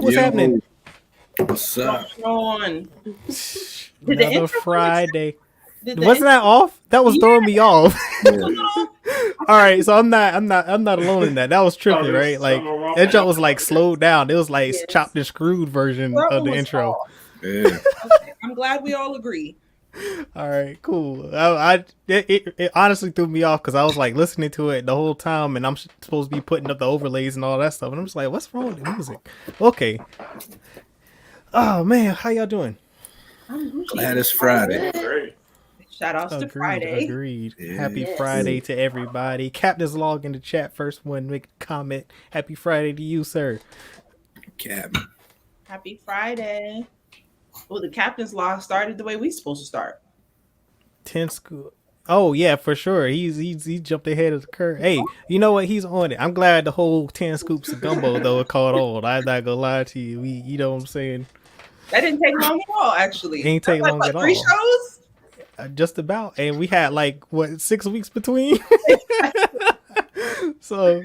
what's happening? What's up? On. Another Friday. Did Wasn't that off? That was throwing me off. Yeah. All right, so I'm not alone in that. That was trippy, right? Like that joke was like slowed down. It was like chopped and screwed version of the intro. Yeah. Okay. I'm glad we all agree. All right, cool. It honestly threw me off because I was like listening to it the whole time, and I'm supposed to be putting up the overlays and all that stuff, and I'm just like, what's wrong with the music? Okay. Oh man, how y'all doing? Glad it's Friday. Shout outs to Friday. Agreed. Yes. Happy Friday to everybody. Captain's log in the chat. First one, make a comment. Happy Friday to you, sir. Captain. Happy Friday. Well, the captain's log started the way we supposed to start. 10 school. Oh yeah, for sure. He jumped ahead of the curve. Hey, you know what? He's on it. I'm glad the whole 10 scoops of gumbo though it caught on. I'm not gonna lie to you. You know what I'm saying? That didn't take long at all, actually. It ain't take long at 3 all. shows? Just about, and we had like what 6 weeks between. So,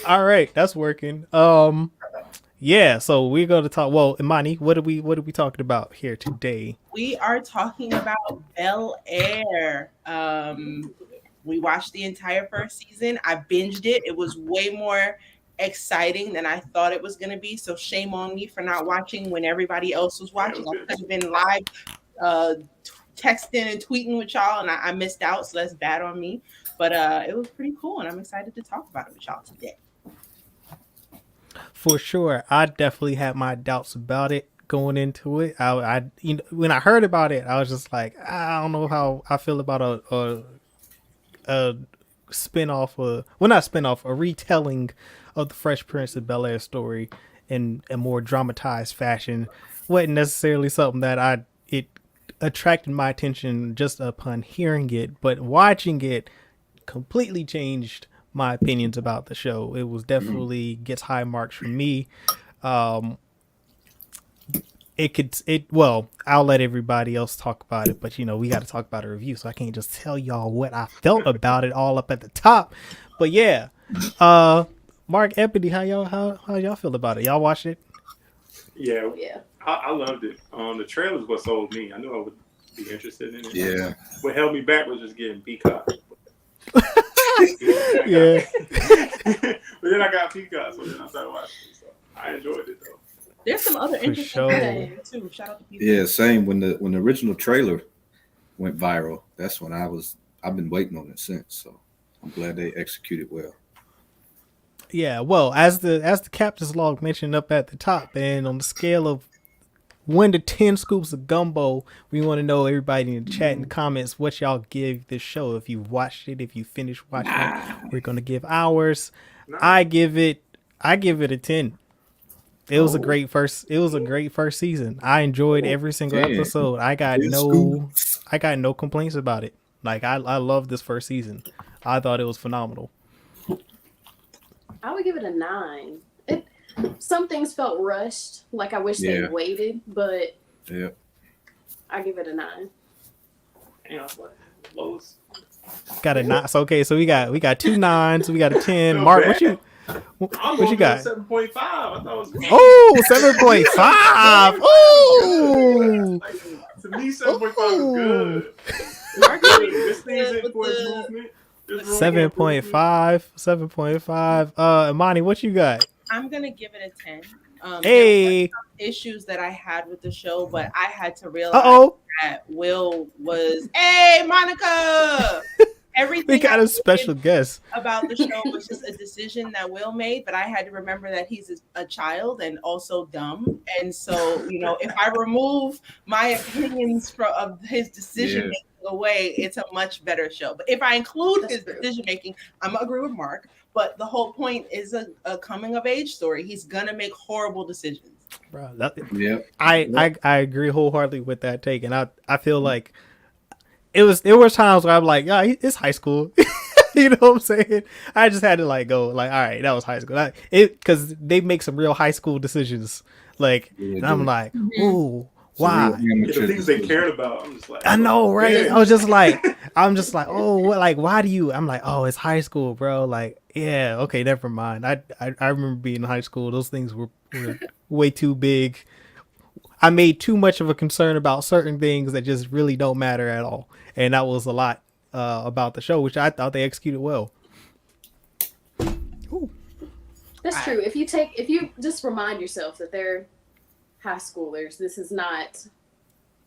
all right, that's working. Yeah. So we're going to talk. Well, Imani, what are we talking about here today? We are talking about Bel Air. We watched the entire first season. I binged it. It was way more exciting than I thought it was going to be. So shame on me for not watching when everybody else was watching. I could have been live texting and tweeting with y'all, and I missed out, so that's bad on me. But it was pretty cool, and I'm excited to talk about it with y'all today. For sure, I definitely had my doubts about it going into it. I when I heard about it, I was just like, I don't know how I feel about a spin-off, not spin-off, a retelling of the Fresh Prince of Bel Air story in a more dramatized fashion. Wasn't necessarily something that it attracted my attention just upon hearing it, but watching it completely changed my opinions about the show. It was definitely gets high marks from me. Well, I'll let everybody else talk about it, but we got to talk about a review, so I can't just tell y'all what I felt about it all up at the top. But yeah, Mark, Ebony, how y'all feel about it? Y'all watch it? Yeah. I loved it. The trailers what sold me. I knew I would be interested in it. Yeah. What held me back was just getting Peacock. Yeah. But then I got Peacock, so then I started watching it. So I enjoyed it though. There's some other interesting things too. Shout out to people. Yeah, same. When the original trailer went viral, that's when I've been waiting on it since. So I'm glad they executed well. Yeah, well, as the captain's log mentioned up at the top, and on the scale of 1 to 10 scoops of gumbo, we want to know, everybody in the chat and comments, what y'all give this show. If you watched it, if you finished watching it, we're gonna give ours. I give it a 10. It was a great first season. I enjoyed every single episode. I got no complaints about it. Like I love this first season. I thought it was phenomenal. I would give it a 9. Some things felt rushed. Like I wish they waited, but I give it a 9. Lowe's. Got a 9. So okay, so we got 2 9s. We got a 10. Mark, what you got? 7.5. I thought it was. Oh, 7.5. Oh. To me, 7.5 is good. This thing is in for its movement. 7.5. Imani, what you got? I'm gonna give it a 10. Hey, there were some issues that I had with the show, but I had to realize that Will was. Hey, Monica. Everything we got a special guest about the show was just a decision that Will made, but I had to remember that he's a child and also dumb, and so if I remove my opinions of his decision making away, it's a much better show. But if I include his decision making, I'm gonna agree with Mark. But the whole point is a coming of age story. He's gonna make horrible decisions. Bro, I agree wholeheartedly with that take, and I feel like there were times where I'm like, yeah, it's high school. You know what I'm saying? I just had to go all right, that was high school. Because they make some real high school decisions. And I'm like, ooh, why? The things they cared about. I'm just like, I know, right? Yeah. I'm just like, oh, what? Why do you? I'm like, oh, it's high school, bro. Yeah, okay, never mind. I remember being in high school. Those things were way too big. I made too much of a concern about certain things that just really don't matter at all, and that was a lot about the show, which I thought they executed well. Ooh. That's true. If you just remind yourself that they're high schoolers, this is not.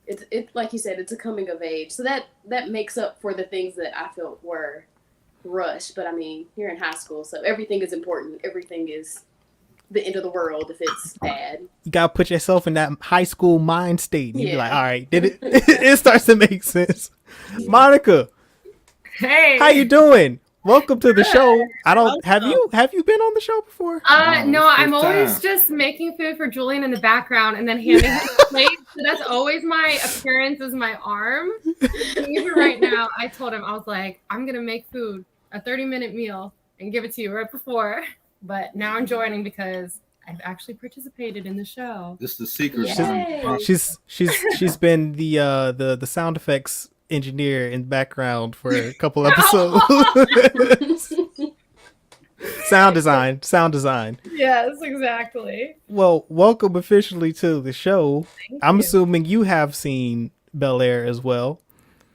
It like you said, it's a coming of age, so that makes up for the things that I felt were rushed. But I mean, you're in high school, so everything is important. Everything is the end of the world if it's bad. You gotta put yourself in that high school mind state, and you be Yeah. like, "All right, did it?" It starts to make sense. Monica, Hey. how you doing? Welcome to the show. I don't Welcome. have you been on the show before? No, it's I'm first always time. just making food for Julian in the background and then handing him the plate. So that's always my appearance is my arm. And even right now, I told him, I was like, I'm going to make food, a 30-minute meal, and give it to you right before. But now I'm joining because I've actually participated in the show. This is the secret. Yay. She's been the sound effects engineer in the background for a couple episodes. Sound design. Yes, exactly. Well, welcome officially to the show. I'm you. assuming you have seen Bel Air as well.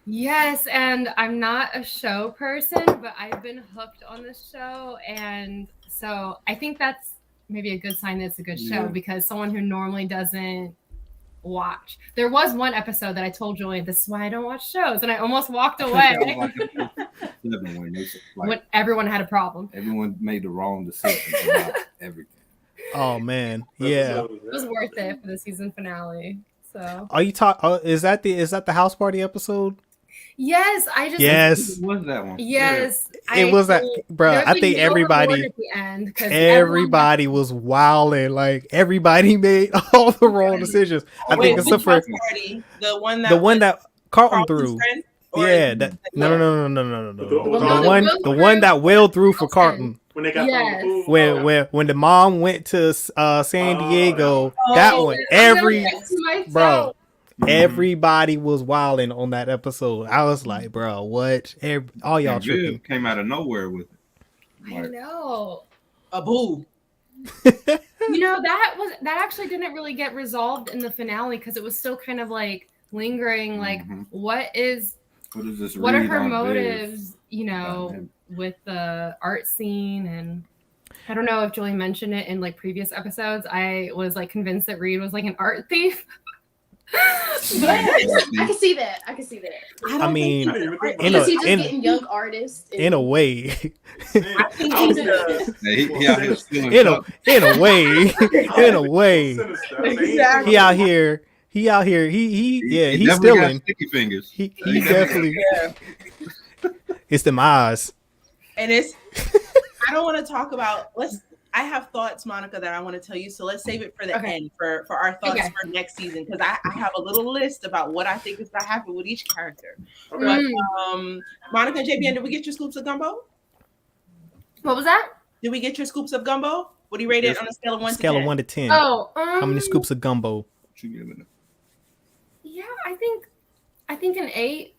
Yes, and I'm not a show person, but I've been hooked on this show. And so I think that's maybe a good sign that it's a good show Yeah. because someone who normally doesn't watch. There was one episode that I told Julian, this is why I don't watch shows. And I almost walked away when everyone had a problem. Everyone made the wrong decision about everything. Oh man, yeah. It was worth it for the season finale. So Are you is that the house party episode? yes, I just Yes, What was that one? yes. it was that, bro. There was I a think yellow reward everybody. at the end 'cause Everybody was wilding. Like everybody made all the wrong decisions. I Wait, think except which for house party? The one that Carlton Carlton's threw. friend? Or- Yeah, that no. The The one that Will threw for Carlton. When they got Yes. from the food. When the mom went to San Diego, Oh, that oh, one I'm gonna get to myself. bro. Everybody was wilding on that episode. I was like, bro, what? All y'all tripping. Came out of nowhere with it. I know. a boo. You know, that actually didn't really get resolved in the finale because it was still kind of like lingering. Like, what is this? what are read her on motives? You About know, him. with the art scene, and I don't know if Julie mentioned it in like previous episodes. I was like convinced that Reed was like an art thief. Yes, I can see that. I mean, I didn't even think in about Is he just in- getting young artists? in a way, I think I was he's gonna- He out here stealing in cups. a way, in a way, Exactly. he out here. He he's definitely got stealing. sticky fingers. He definitely. It's the eyes. And it's I don't want to talk about I have thoughts, Monica, that I want to tell you. So let's save it for the Okay. end for our thoughts Okay. for next season. Because I have a little list about what I think is gonna happen with each character. Okay. But Monica and JBN, did we get your scoops of gumbo? What was that? Did we get your scoops of gumbo? What do you rate it on a scale of 1 Scale to of 10? 1 to 10. Oh, How many scoops of gumbo? What you giving it? Yeah, I think an 8.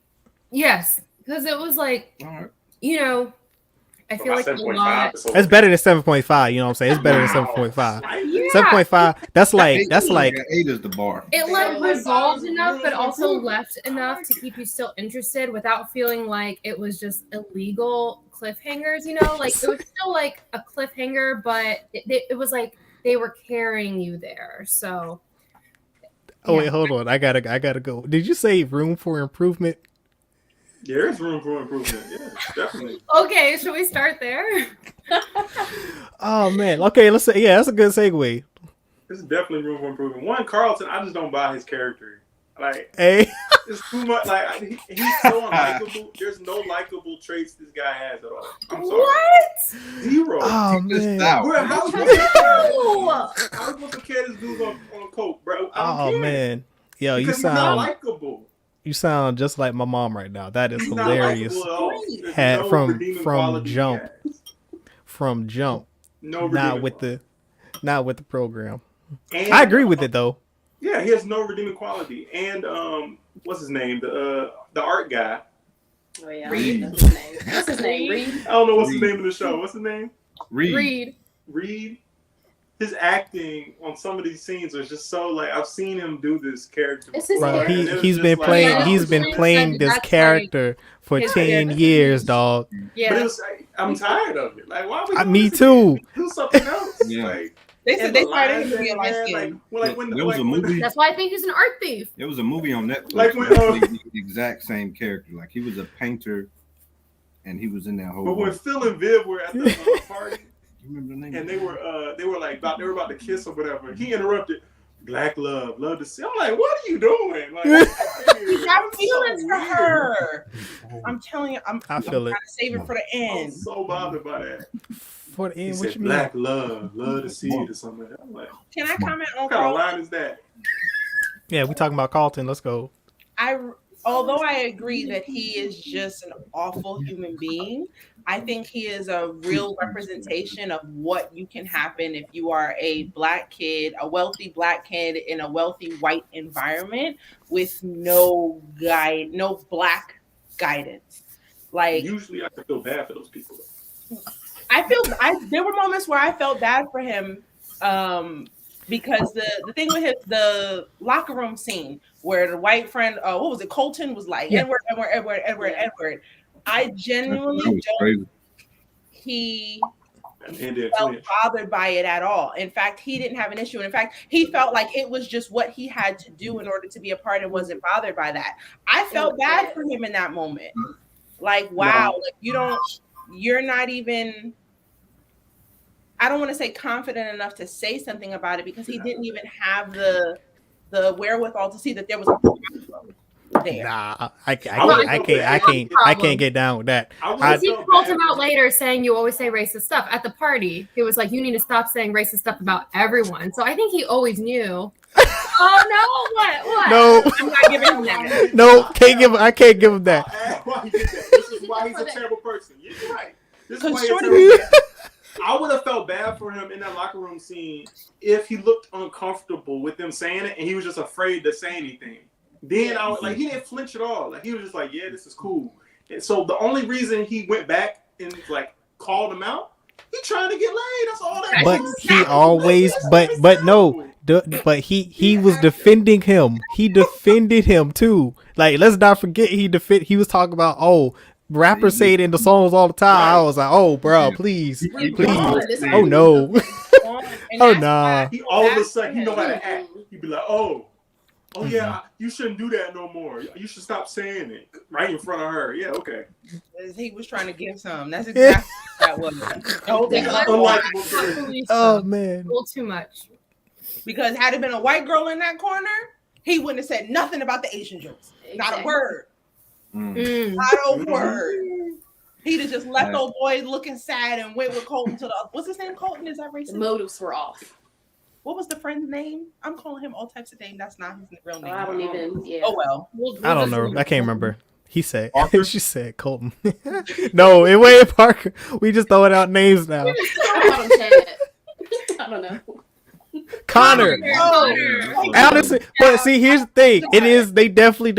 Yes, because it was like, All right. you know, I feel like a 7.5 lot. is so- That's better than 7.5. You know what I'm saying? It's better than 7.5. Yeah, 7.5. That's like 8 is the bar. it like resolved enough, but also left enough to keep you still interested without feeling like it was just illegal cliffhangers. You know, like it was still like a cliffhanger, but it was like they were carrying you there. So. Oh wait, Yeah. hold on. I gotta go. Did you say room for improvement? There is room for improvement. Yeah, definitely. Okay, should we start there? Oh man. Okay, let's say that's a good segue. There's definitely room for improvement. One, Carlton, I just don't buy his character. Like, Hey, it's too much. Like, he's so unlikable. There's no likable traits this guy has at all. I'm sorry. What? Zero. oh Check this man. out. Bro, how No. I was supposed to care this dude on coke, bro. I don't Oh care. man. Yo, you Because he's not sound likable. just like my mom right now. That is He's not hilarious. likable at all. There's Had- no from redeeming quality he jump. has. From jump. No Not redeeming with the program. quality. I agree with it though. Yeah, he has no redeeming quality. And what's his name? The art guy. Oh yeah, Reed. that's his name. What's his name? Reed. I don't know what's the Reed. name of the show. What's the name? Read. Reed. Reed. his acting on some of these scenes was just so like I've seen him do this character It's his before. Bro, character. and it was he's just been like, playing oh, he's been so- playing this That's character for his 10 character. years, dog. But it Yeah. was like, I'm tired of it. Like, why are we doing Me this too. again? Do something else. Yeah. Like, They said and they the started lines him to that be he a light had, skin. There was a movie. That's why I think he's an art thief. There was a movie on Netflix. Like when, where he played the exact same character. Like he was a painter, and he was in that whole. But when Phil and Viv were at the party, you remember the name? and they were about to kiss or whatever, he interrupted. Black love to see. I'm like, what are you doing? Like, You got feelings for her. I'm telling you, I'm I feel trying it. to save it for the I'm end. so bothered by that. For the He end, what said, you mean? black love to see it or something like that. I'm like, Can I comment on what kind of Carl? line is that? Yeah, we talking about Carlton. Let's go. Although I agree that he is just an awful human being, I think he is a real representation of what you can happen if you are a black kid, a wealthy black kid in a wealthy white environment with no black guidance. Like Usually I feel bad for those people. there were moments where I felt bad for him because the thing with the locker room scene where the white friend, what was it, Colton was like, Yeah. Edward. I genuinely That was don't crazy. think he And then felt bothered by it at all. In fact, he didn't have an issue. In fact, he felt like it was just what he had to do in order to be a part and wasn't bothered by that. I felt bad for him in that moment. Like, wow, like you're not even, I don't want to say confident enough to say something about it because he didn't even have the wherewithal to see that there was a problem there. Nah, I can't get down with that. Because he called him out later saying you always say racist stuff at the party. He was like, you need to stop saying racist stuff about everyone. So I think he always knew. Oh no! What? No, I'm not giving him that. no, I can't give him that. Why he did that. This is why he's a terrible person. You're right. This is why he's a Shorty terrible person. I would have felt bad for him in that locker room scene if he looked uncomfortable with them saying it and he was just afraid to say anything. Then I was like, he didn't flinch at all. Like he was just like, yeah, this is cool. And so the only reason he went back and like called him out, he trying to get laid. That's all that. But was. he always, but no, but he was defending him. He defended him too. Like let's not forget he was talking about rappers say it in the songs all the time. I was like, oh, bro, please. Oh no. Oh nah. He all of a sudden he know how to act. He'd be like, oh yeah, you shouldn't do that no more. You should stop saying it right in front of her. Yeah, okay. He was trying to give some. That's exactly what that was. The whole thing was Unlikable character. Oh man. A little too much. because had it been a white girl in that corner, he wouldn't have said nothing about the Asian jokes. Not a word. Not a word. He'd have just left old boy looking sad and went with Colton to the. What's his name? Colton? Is that racist? The motives were off. What was the friend's name? I'm calling him all types of names. That's not his real name. I don't even. Yeah. Oh well. I don't know. I can't remember. He said. She said Colton. No, it wasn't Parker. We just throwing out names now. I don't know. Connor. Honestly, but see, here's the thing. It is they definitely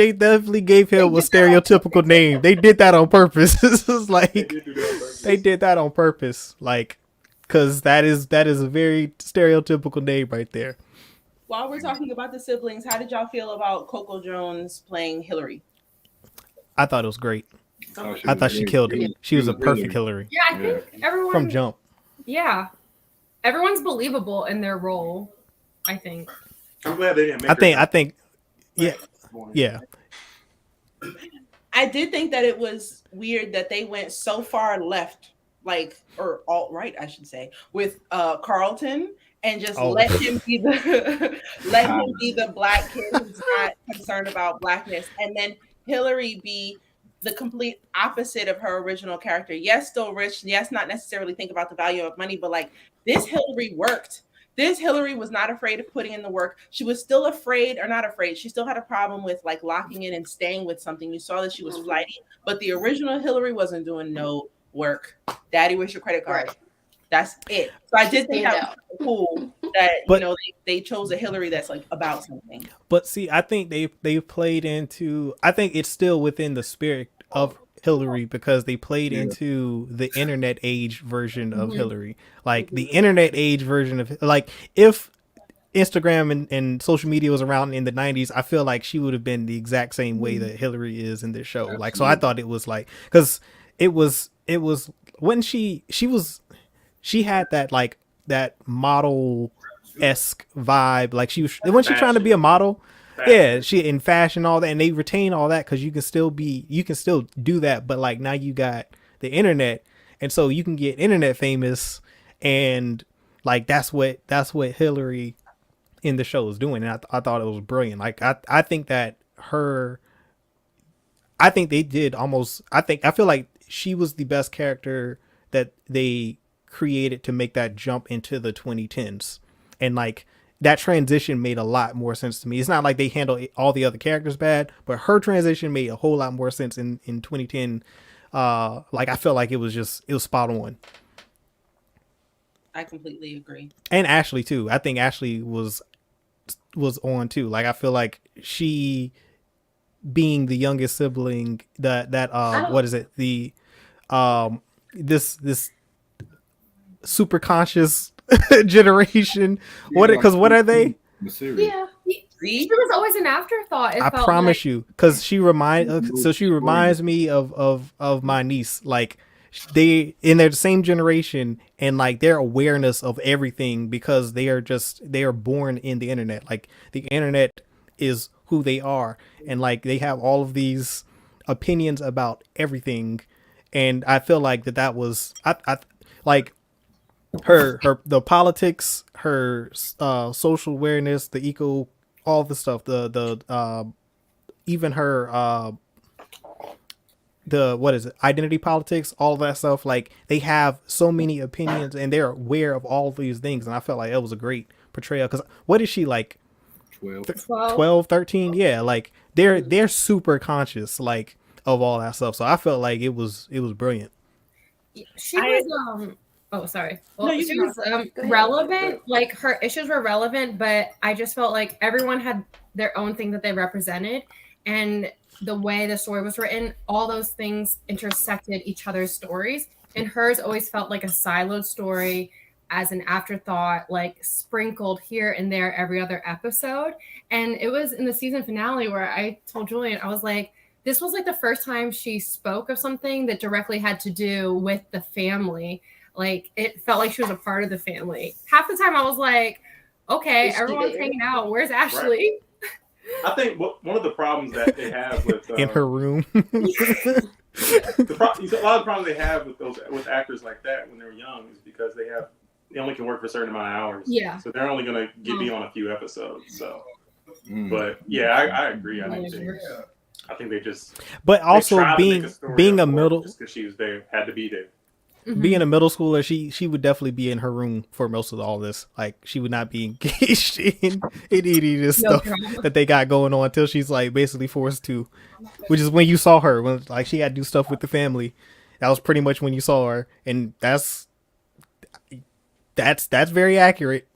gave him a stereotypical name. They did that on purpose. This is like they did that on purpose, like because that is a very stereotypical name right there. While we're talking about the siblings, how did y'all feel about Coco Jones playing Hillary? I thought it was great. I thought she killed it. She was a perfect Hillary. Yeah, I think everyone from jump. Yeah, everyone's believable in their role. I think. I'm glad they didn't make I think, yeah. I did think that it was weird that they went so far left, or alt right, I should say, with Carlton and just let him be the black kid who's not concerned about blackness, and then Hillary be the complete opposite of her original character. Yes, still rich. Yes, not necessarily think about the value of money, but like this Hillary worked. This Hillary was not afraid of putting in the work. She was still afraid, or not afraid. She still had a problem with like locking in and staying with something. You saw that she was flighty, but the original Hillary wasn't doing no work. Daddy, where's your credit card? Right. That's it. So I did think that was cool that they chose a Hillary that's like about something. But see, I think they played into. I think it's still within the spirit of Hillary because they played Yeah. into the internet age version of Mhm. Hillary. Like the internet age version of, like, if Instagram and social media was around in the 90s, I feel like she would have been the exact same way that Hillary is in this show. Like, so I Absolutely. thought it was like, because it was when she had that, like, that model esque vibe. Like, she was, when she trying to be a model. Yeah, she in fashion, all that, and they retain all that because you can still do that, but like now you got the internet, and so you can get internet famous, and like that's what Hillary in the show is doing, and I thought it was brilliant. Like I think that her, I think they did almost, I feel like she was the best character that they created to make that jump into the 2010s, and like that transition made a lot more sense to me. It's not like they handled all the other characters bad, but her transition made a whole lot more sense in 2010. Like I felt like it was spot on. I completely agree. And Ashley too. I think Ashley was on too. Like I feel like she, being the youngest sibling, that what is it, the this super conscious generation, what are they? Mysterious. Yeah. She was always an afterthought. It I felt promise like. you, because she reminds me of my niece. Like, they in their same generation, and like their awareness of everything, because they are born in the internet. Like the internet is who they are, and like they have all of these opinions about everything. And I feel like that was, I like her the politics, her social awareness, the eco, all the stuff, the even her the, what is it, identity politics, all that stuff. Like they have so many opinions and they're aware of all of these things, and I felt like that was a great portrayal. Because what is she, like 12. 12, 13? Yeah, like they're super conscious, like, of all that stuff. So I felt like it was brilliant. She was oh sorry. Well, No, you she can was Go ahead. relevant. Like her issues were relevant, but I just felt like everyone had their own thing that they represented, and the way the story was written, all those things intersected each other's stories, and hers always felt like a siloed story as an afterthought, like sprinkled here and there every other episode. And it was in the season finale where I told Julian, I was like, this was like the first time she spoke of something that directly had to do with the family. Like it felt like she was a part of the family. Half the time I was like, okay, Is she everyone's there? hanging out. Where's Ashley? I think one of the problems that they have with In her room. a lot of the problems they have with actors like that when they're young is because they only can work for a certain amount of hours. Yeah. So they're only going to be on a few episodes. So, Mm. but yeah, I agree. I think they just. But also they tried to make a story being a up for her middle just because she was there, had to be there. being a middle schooler, she would definitely be in her room for most of all this. Like she would not be engaged in any of this No stuff drama. that they got going on until she's like basically forced to, which is when you saw her, when like she had to do stuff with the family. That was pretty much when you saw her, and that's very accurate.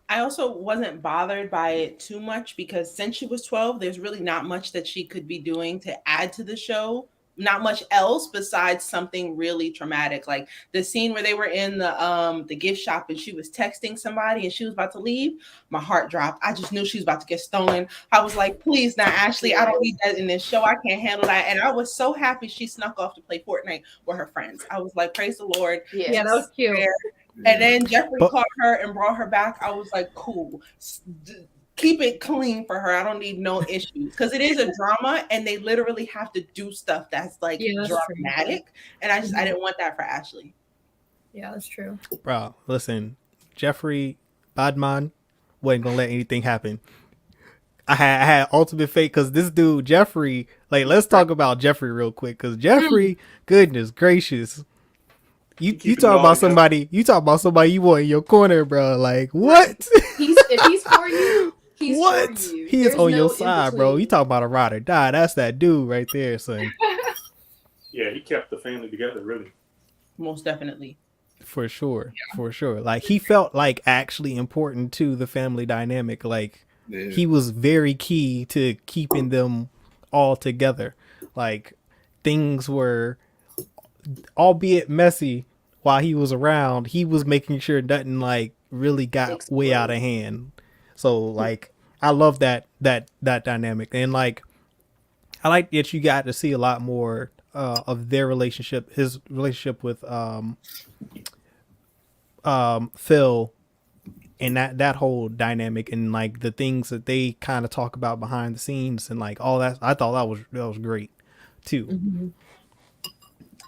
I also wasn't bothered by it too much because since she was 12, there's really not much that she could be doing to add to the show. Not much else besides something really traumatic, like the scene where they were in the gift shop and she was texting somebody and she was about to leave. My heart dropped. I just knew she was about to get stolen. I was like, please, not Ashley. I don't need that in this show. I can't handle that. And I was so happy she snuck off to play Fortnite with her friends. I was like, praise the Lord. Yes. Yeah, that was cute. And then Jeffrey But- caught her and brought her back. I was like, cool. Keep it clean for her. I don't need no issues because it is a drama and they literally have to do stuff that's like Yeah, that's dramatic. And I didn't want that for Ashley. Yeah, that's true. Bro, listen, Jeffrey Badman wasn't gonna let anything happen. I had ultimate faith because this dude Jeffrey, like, let's talk about Jeffrey real quick because Jeffrey, goodness gracious, you Keep it talk all about together. somebody, you want in your corner, bro. Like what? If he's for you, he's What? for you. He is There's on no your in side, bro. between. You talk about a ride or die. That's that dude right there, son. Yeah, he kept the family together, really. Most definitely. For sure. For sure. Like he felt like actually important to the family dynamic. Like Yeah. he was very key to keeping them all together. Like things were, albeit messy, while he was around, he was making sure nothing like really got way out of hand. So like, I love that dynamic, and like, I like that you got to see a lot more of their relationship, his relationship with Phil, and that whole dynamic, and like the things that they kind of talk about behind the scenes and like all that. I thought that was great too. Mm-hmm.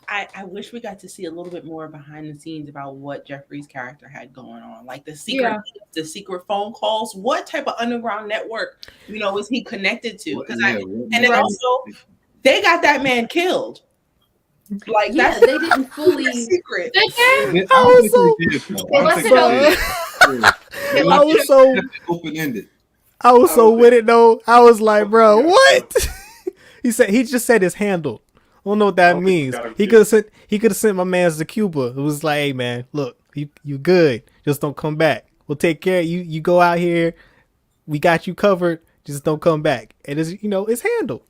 I wish we got to see a little bit more behind the scenes about what Jeffrey's character had going on, like the secret phone calls. What type of underground network, was he connected to? Because and then also they got that man killed. Like they didn't fully secret. I was so open-ended. I was so with it though. I was like, bro, what? He just said it's handled. I don't know what that means. He could have sent my man's to Cuba. It was like, hey man, look, you good. Just don't come back. We'll take care of you. You go out here. We got you covered. Just don't come back. And it's handled.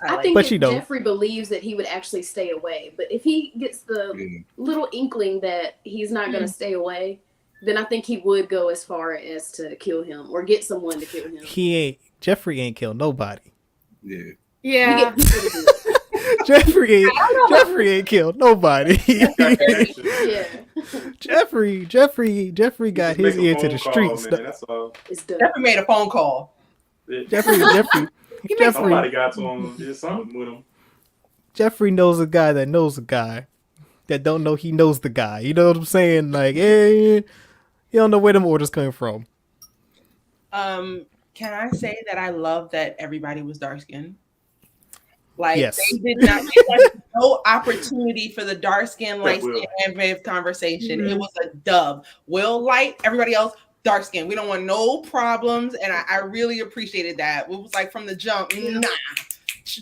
I think if Jeffrey believes that he would actually stay away, but if he gets the little inkling that he's not going to stay away, then I think he would go as far as to kill him or get someone to kill him. Jeffrey ain't killed nobody. Yeah. Jeffrey ain't killed nobody. Jeffrey got his ear to the streets. Jeffrey made a phone call. Jeffrey. Somebody got to him. Did something with him. Jeffrey knows a guy that knows a guy that don't know he knows the guy. You know what I'm saying? Like, you don't know where them orders coming from. Can I say that I love that everybody was dark skinned? Like, yes. They did not get no opportunity for the dark skin, light skin, and conversation. Mm-hmm. It was a dub. Will Light, everybody else, dark skin. We don't want no problems, and I really appreciated that. It was like from the jump, nah.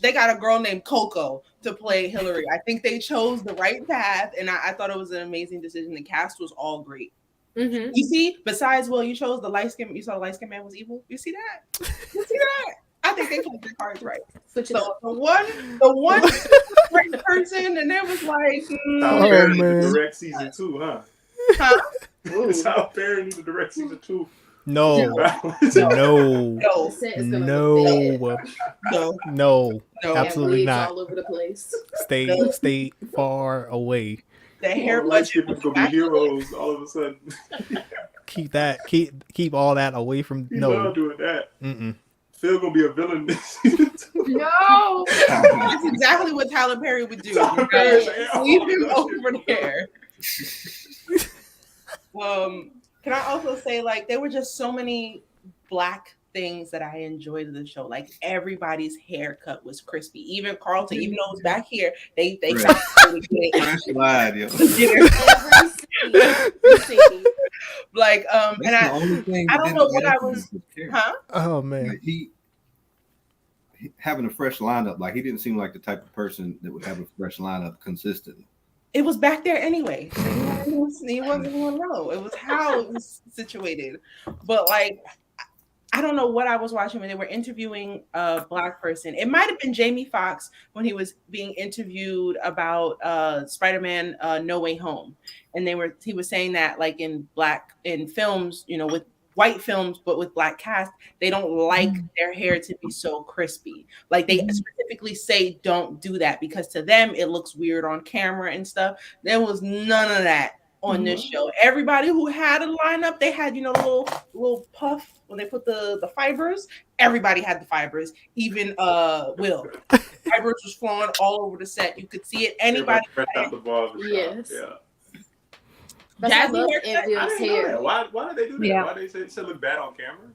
They got a girl named Coco to play Hillary. I think they chose the right path, and I thought it was an amazing decision. The cast was all great. Mm-hmm. You see, besides Will, you chose the light skin. You saw the light skin man was evil. You see that? You see that? I think they played their cards right. So the one right person, and it was like, Tyler Perry need to direct season 2, huh? Tyler Perry need to direct season 2. No. Absolutely not. All over the place. Stay far away. The hair budget is gonna be heroes all of a sudden. Keep all that away from. You love doing that. Phil gonna be a villain this season 2. No. That's exactly what Tyler Perry would do. Leave him over there. Can I also say, like, there were just so many Black things that I enjoyed in the show. Like, everybody's haircut was crispy. Even Carlton, even though it was back here, they like, and I don't know what I was, Oh man, like he having a fresh lineup. Like, he didn't seem like the type of person that would have a fresh lineup consistently. It was back there anyway. So he wasn't going to know. It was how it was situated. But like, I don't know what I was watching when they were interviewing a Black person. It might have been Jamie Foxx when he was being interviewed about Spider-Man No Way Home. And he was saying that, like, in films, with white films, but with Black cast, they don't like their hair to be so crispy. Like, they specifically say don't do that because to them it looks weird on camera and stuff. There was none of that on this show. Everybody who had a lineup, they had, the little puff when they put the fibers. Everybody had the fibers. Even Will. Fibers was flowing all over the set. You could see it. Anybody. Yes. Yeah. I love Angel's hair. Why did they do that? Yeah. Why did they say it look bad on camera?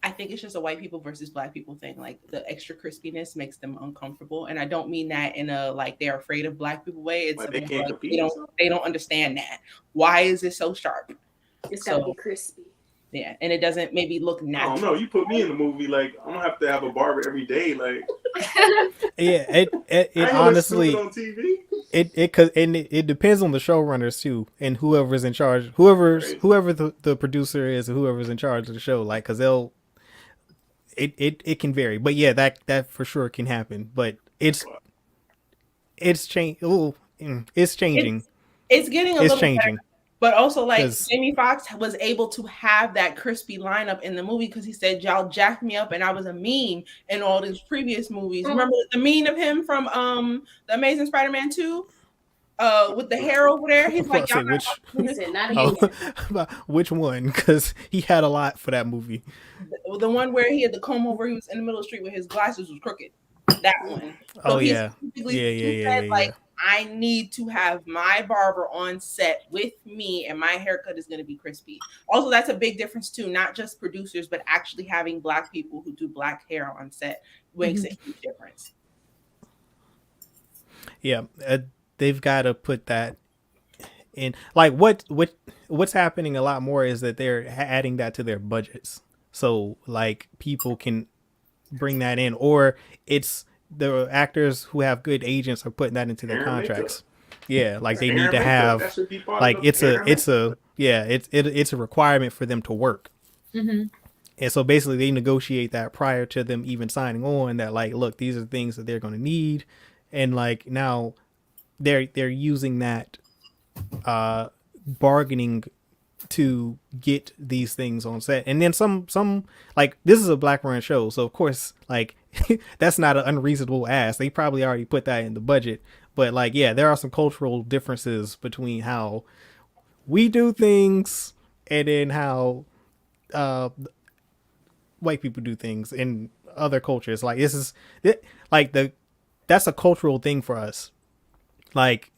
I think it's just a white people versus Black people thing. Like, the extra crispiness makes them uncomfortable, and I don't mean that in a like they're afraid of Black people way. It's they can't compete. They don't understand that. Why is it so sharp? It's gotta be crispy. Yeah, and it doesn't maybe look natural. I don't know. You put me in the movie, like, I'm gonna have to have a barber every day, like. Yeah, it honestly. On TV. It depends on the showrunners too, and whoever's in charge, whoever the producer is, and whoever's in charge of the show. Like, because it can vary, but yeah, that for sure can happen. But it's change. Oh, it's changing. It's getting a It's little better. changing. But also, like, 'Cause- Jamie Foxx was able to have that crispy lineup in the movie because he said, "Y'all jacked me up, and I was a meme in all these previous movies." Remember the meme of him from the Amazing Spider-Man 2? With the hair over there, he's like, "Y'all which He said, not again. which one? Because he had a lot for that movie. the one where he had the comb over, he was in the middle of the street with his glasses was crooked." That one. Oh he yeah, specifically yeah. said, like, I need to have my barber on set with me, and my haircut is going to be crispy. Also, that's a big difference too. Not just producers, but actually having Black people who do Black hair on set makes a huge difference. Yeah, they've got to put that in. Like what's happening a lot more is that they're adding that to their budgets, so like people can bring that in, or it's the actors who have good agents are putting that into their contracts. Yeah, like they need to have, like it's a requirement for them to work. And so basically they negotiate that prior to them even signing on, that like, look, these are things that they're going to need, and like now they're using that bargaining to get these things on set. And then some like, this is a Black run show, so of course like that's not an unreasonable ask. They probably already put that in the budget. But like, yeah, there are some cultural differences between how we do things and then how white people do things in other cultures. Like that's a cultural thing for us. Like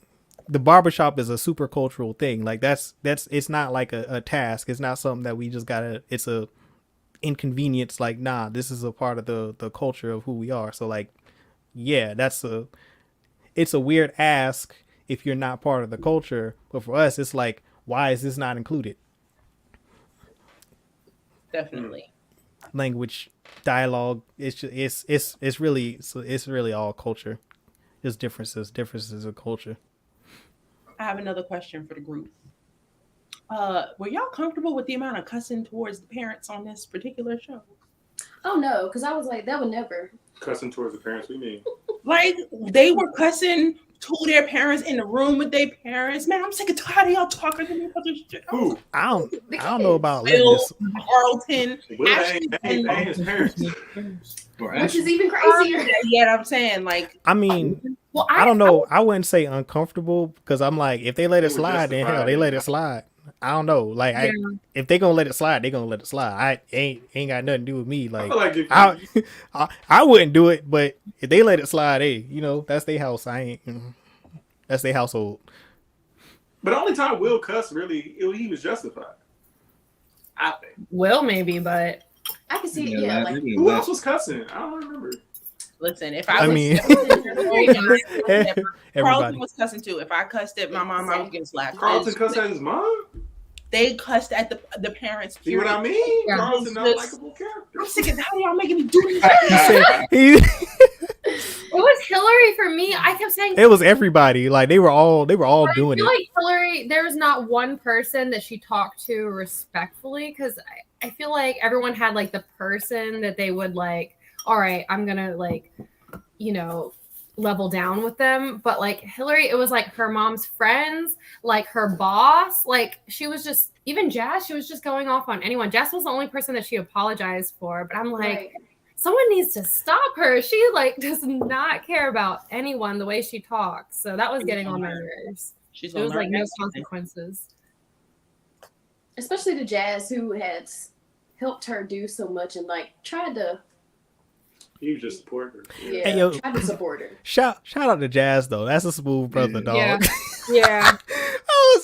the barbershop is a super cultural thing. Like that's it's not like a task. It's not something that we just gotta, it's a inconvenience. Like, nah, this is a part of the culture of who we are. So like, yeah, it's a weird ask if you're not part of the culture. But for us, it's like, why is this not included? Definitely. Language, dialogue, it's really all culture. Just differences of culture. I have another question for the group. Were y'all comfortable with the amount of cussing towards the parents on this particular show? Oh no, because I was like, that would never. Cussing towards the parents, we mean. Like, they were cussing to their parents in the room with their parents. Man, I'm sick of tired of y'all talking to me about this shit. Who? I don't know about letting Will, this. Carlton, Will Ashley, ain't his parents. Which is even crazier. yeah, I'm saying, like, I mean, Well, I don't know. I wouldn't say uncomfortable, because I'm like, if they let it They were slide, then hell, they justified. let it slide. I don't know. Like, if they gonna let it slide, they gonna let it slide. I ain't got nothing to do with me. I Like, feel like if I wouldn't do it, but if they let it slide, hey, that's their house. That's their household. but the only time Will cuss really, he was justified. I think. Will maybe, but I can see it. Yeah, like Who else was cussing? I don't remember. listen, if I I was mean, Carlton everybody. was cussing too. If I cussed at my mom, I was getting slapped. Carlton cussed at his mom? They cussed at the parents. See what I mean? Yeah. Carlton not a likable character. I'm sick of how y'all making me do this. it was Hillary for me. I kept saying It was everybody. Like, they were all I doing feel it. like Hillary, there was not one person that she talked to respectfully, because I feel like everyone had like the person that they would like, all right, I'm gonna like, level down with them. But like Hillary, it was like her mom's friends, like her boss, like she was just, even Jazz, she was just going off on anyone. Jazz was the only person that she apologized for, but I'm like, right. someone needs to stop her. She like does not care about anyone the way she talks. So that was getting on my nerves. She's It was like no consequences. consequences. Especially to Jazz, who has helped her do so much and like tried to, He was just supporting her. yeah, Hey, yo. tried to support her. Shout out to Jazz though. That's a smooth brother, dog. Yeah. Yeah.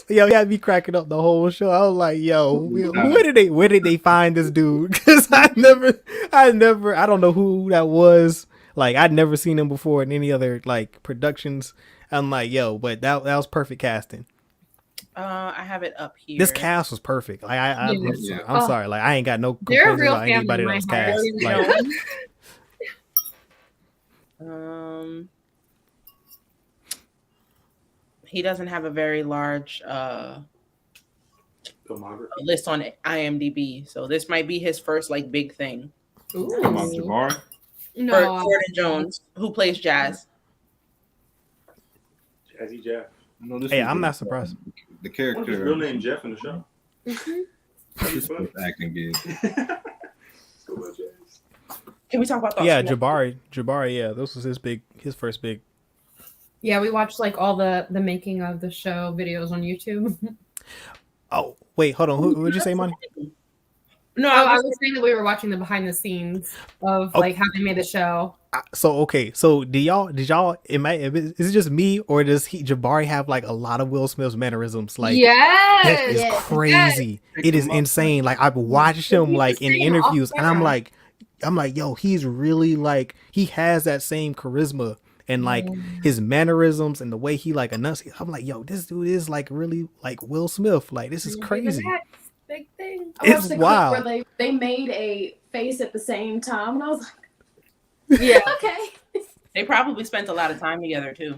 Yo, he had me cracking up the whole show. I was like, yo, where did they find this dude? Because I don't know who that was. Like, I'd never seen him before in any other like productions. I'm like, yo, but that was perfect casting. I have it up here. This cast was perfect. Like, I'm Oh. sorry. Like, I ain't got no They're a complaints real about family anybody in that was my heart. cast. Like, He doesn't have a very large Filmography. list on IMDb, so this might be his first like big thing. Talking about Ooh. Jabari? No, Jordan Jones, who plays Jazz. Jazzy Jeff. No, this Hey, is I'm the- not surprised. The What's his character. real name? Jeff in the show. His first acting gig. So much Jazz. Can we talk about thoughts? Yeah, from next- Jabari. Yeah, this was his first big. yeah, we watched like all the making of the show videos on YouTube. Oh wait, hold on. Who would you say, Money? No, I I was was saying that we were watching the behind the scenes of like how they made the show. So okay, so did y'all? Is it just me or does Jabari have like a lot of Will Smith's mannerisms? Like that Yes. is Yes. crazy. It is insane. Like I've watched him He's like the in same interviews, off and I'm camera. like, yo, he's really like he has that same charisma and like his mannerisms and the way he like enunciates. I'm like, yo, this dude is like really like Will Smith. Like this is crazy. Big thing. I watched It's the wild. clip where they made a face at the same time, and I was like, Yeah. okay. They probably spent a lot of time together too.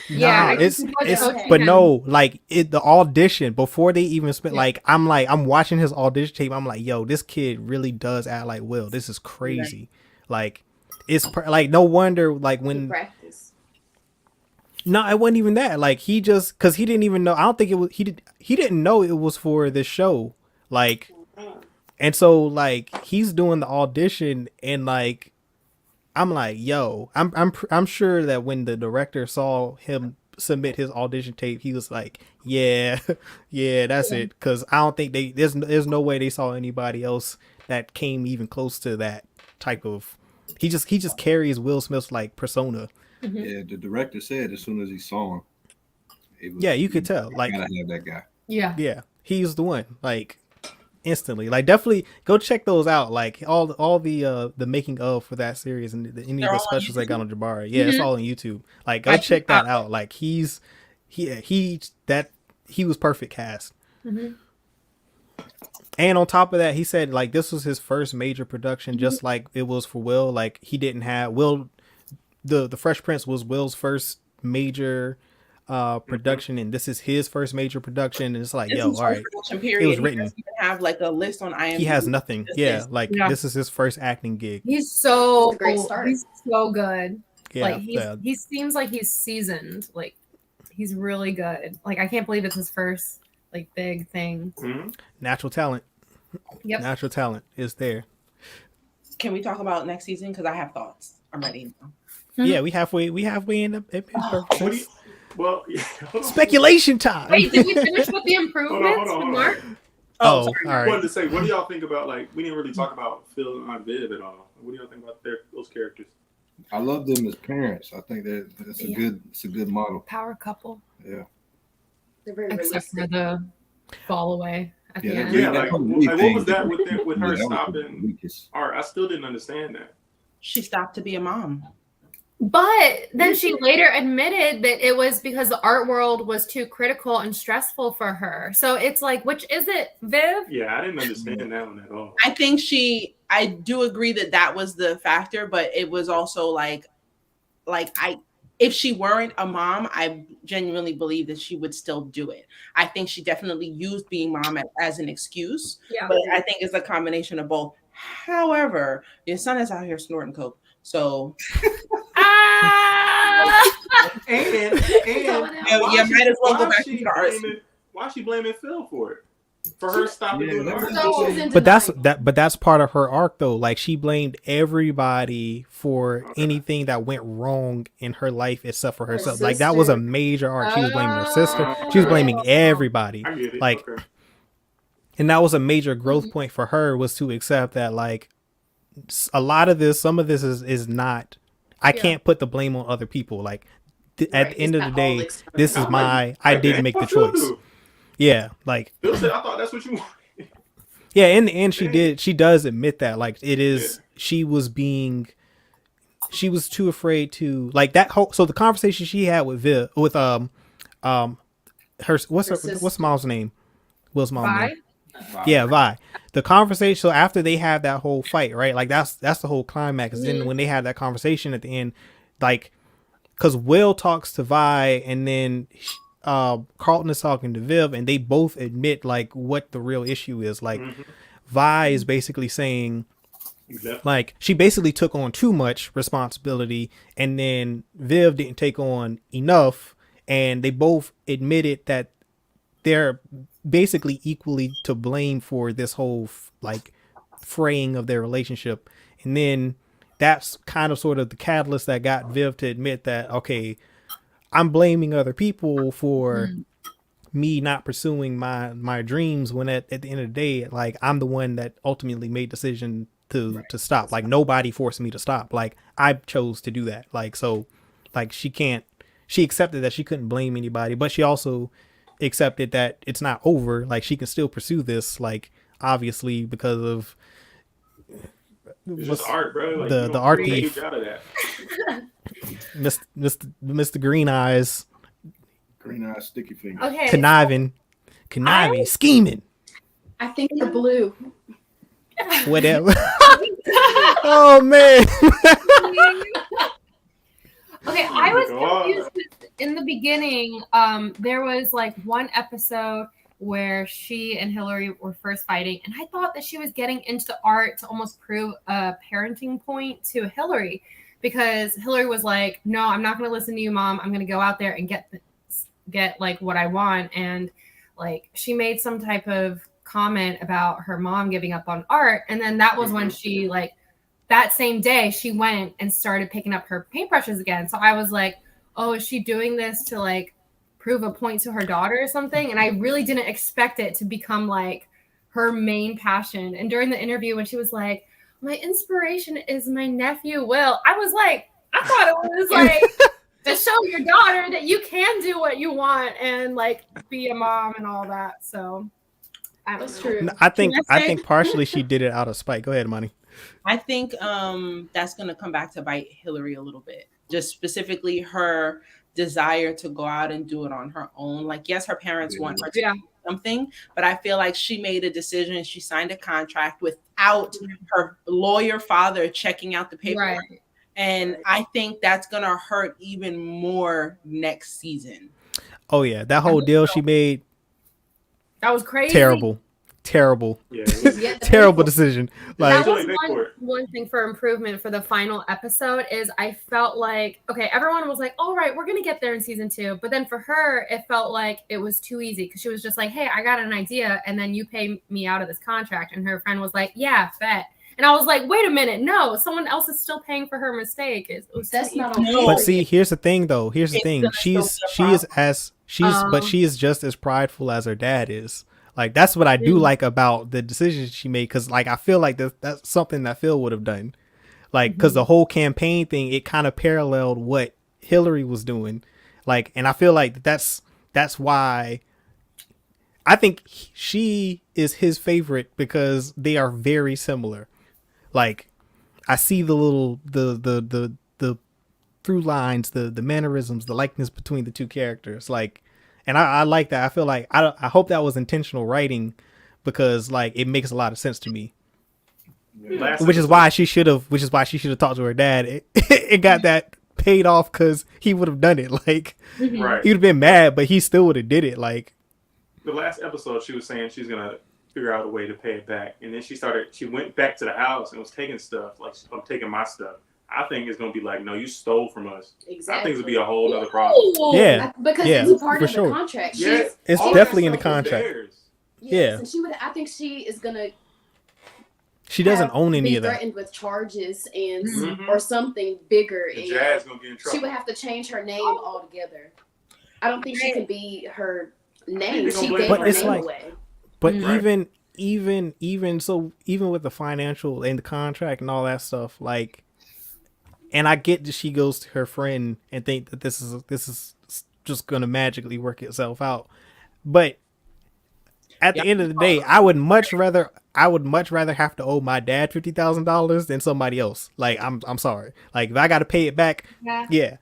Yeah, Nah, I it's think it was okay. but him. no, like the audition before they even spent Yeah. like I'm watching his audition tape. I'm like, yo, this kid really does act like Will. This is crazy. Like it's like no wonder like He when practiced. no, it wasn't even that. Like he just because he didn't even know. I don't think it was he didn't know it was for this show. Like and so like he's doing the audition and like I'm like, yo, I'm sure that when the director saw him submit his audition tape, he was like, yeah, yeah, that's it. Because I don't think there's no way they saw anybody else that came even close to that type of. He just carries Will Smith's like persona. Yeah, the director said as soon as he saw him, it was, Yeah, you could tell. Like, gotta have that guy. Yeah. yeah, he's the one. Like instantly, like definitely go check those out. Like all the making of for that series and any They're of the all on specials they got YouTube? on Jabari. Yeah, it's all on YouTube. Like go I check think that out. Like he was perfect cast. Mhm. And on top of that, he said like this was his first major production, just like it was for Will. Like he didn't have Will. The Fresh Prince was Will's first major production, and this is his first major production. And it's like, This yo, is all his right, production period. it was He written. doesn't even have like a list on IMDb. He has nothing. This Yeah, is- like Yeah. this is his first acting gig. He's so It's a great start. He's so good. Yeah, Like yeah. he seems like he's seasoned. Like he's really good. Like I can't believe it's his first like big thing. Mhm. Natural talent. Yep. Natural talent is there. Can we talk about next season? Because I have thoughts. I'm ready now. Mhm. Yeah, we halfway in the it makes perfect What do sense. you, well, yeah, hold on. Speculation time. Wait, did we finish with the improvements hold on. with Mark? Oh, sorry. all I wanted right. to say, what do y'all think about like we didn't really talk about Phil and Viv at all. What do y'all think about those characters? I love them as parents. I think that's a good model. Power couple. Yeah. They're very Except for realistic. the fall away at the Yeah, end. Yeah, that like, whole what thing- was that with her that was the stopping weakest. art? I still didn't understand that. She stopped to be a mom. But then she later admitted that it was because the art world was too critical and stressful for her. So it's like, which is it, Viv? Yeah, I didn't understand that one at all. I think I do agree that was the factor, but it was also like if she weren't a mom, I genuinely believe that she would still do it. I think she definitely used being mom as an excuse, Yeah. but I think it's a combination of both. However, your son is out here snorting coke, so And you might as well go back to the art. why is she blaming Phil for it? For her stopping Yeah, doing that art? was- So, But that's part of her arc though. Like she blamed everybody for anything that went wrong in her life except for herself. Like that was a sister. major arc. She was blaming her sister. She was blaming everybody. I get it. Like, okay. and that was a major growth point for her, was to accept that like some of this is not. I can't put the blame on other people. Like at the end of the day, this is I didn't make the choice. Yeah, like Phil said, I thought that's what you wanted. yeah, in the end she does admit that like it is she was too afraid to like that whole so the conversation she had with her what's mom's name? Will's mom's name. Yeah, Vi. The conversation. So after they have that whole fight, right? Like that's the whole climax. Mm-hmm. Then when they have that conversation at the end, like, because Will talks to Vi, and then Carlton is talking to Viv, and they both admit like what the real issue is. Like, Vi is basically saying Exactly. Like she basically took on too much responsibility, and then Viv didn't take on enough, and they both admitted that they're basically equally to blame for this whole like fraying of their relationship. And then that's kind of sort of the catalyst that got Viv to admit that, okay, I'm blaming other people for me not pursuing my dreams, when at the end of the day, like I'm the one that ultimately made decision to stop. Like nobody forced me to stop. Like I chose to do that. Like, so like she accepted that she couldn't blame anybody, but she also accepted that it's not over. Like she can still pursue this, like obviously because of It's just art, bro. Like, the art thief out of that. Mr. Green Eyes Green eyes, sticky fingers. Okay. conniving, scheming, I think they're blue. whatever. Oh man. Okay, I was confused 'cause in the beginning. There was like one episode where she and Hillary were first fighting, and I thought that she was getting into the art to almost prove a parenting point to Hillary, because Hillary was like, "No, I'm not going to listen to you, Mom. I'm going to go out there and get like what I want." And like she made some type of comment about her mom giving up on art, and then that was when she like that same day she went and started picking up her paintbrushes again. So I was like, oh, is she doing this to like prove a point to her daughter or something? And I really didn't expect it to become like her main passion. And during the interview when she was like, my inspiration is my nephew Will, I was like, I thought it was like to show your daughter that you can do what you want and like be a mom and all that. So That's true. No, I think partially she did it out of spite. Go ahead, Money. I think that's going to come back to bite Hillary a little bit. Just specifically her desire to go out and do it on her own. Like, yes, her parents want her to do something, but I feel like she made a decision. She signed a contract without her lawyer father checking out the paperwork. Right. And I think that's going to hurt even more next season. Oh, yeah. That whole deal she made. That was crazy. Terrible. Yeah, terrible decision. Like, that was one thing for improvement for the final episode is I felt like, okay, everyone was like, all right, we're going to get there in season 2. But then for her, it felt like it was too easy because she was just like, hey, I got an idea. And then you pay me out of this contract. And her friend was like, yeah, bet. And I was like, wait a minute. No, someone else is still paying for her mistake. That's not okay. But see, here's the thing though. Here's the thing. She is just as prideful as her dad is. Like, that's what I do like about the decisions she made. Cause like, I feel like that's something that Phil would have done. Like, cause the whole campaign thing, it kind of paralleled what Hillary was doing. Like, and I feel like that's why I think she is his favorite, because they are very similar. Like, I see the little, the through lines, the mannerisms, the likeness between the two characters. Like, and I like that. I feel like I hope that was intentional writing, because like it makes a lot of sense to me. Which is why she should have talked to her dad. It got that paid off because he would have done it. Like, right. He would have been mad, but he still would have did it. Like, the last episode, she was saying she's gonna figure out a way to pay it back, and then she went back to the house and was taking stuff. Like, I'm taking my stuff. I think it's gonna be like, no, you stole from us. Exactly. I think it's gonna be a whole other problem. Yeah, because it's part of the contract. Yeah, it's definitely in the contract. Yes, and she would. I think she is gonna. She doesn't own any of that. Threatened with charges and or something bigger. And Jazz gonna get in trouble. She would have to change her name altogether. I don't think she can be her name. She gave her name away. But even with the financial and the contract and all that stuff, like. And I get that she goes to her friend and think that this is just gonna magically work itself out, but at the end of the day, I would much rather have to owe my dad $50,000 than somebody else. Like, I'm sorry. Like, if I got to pay it back, yeah.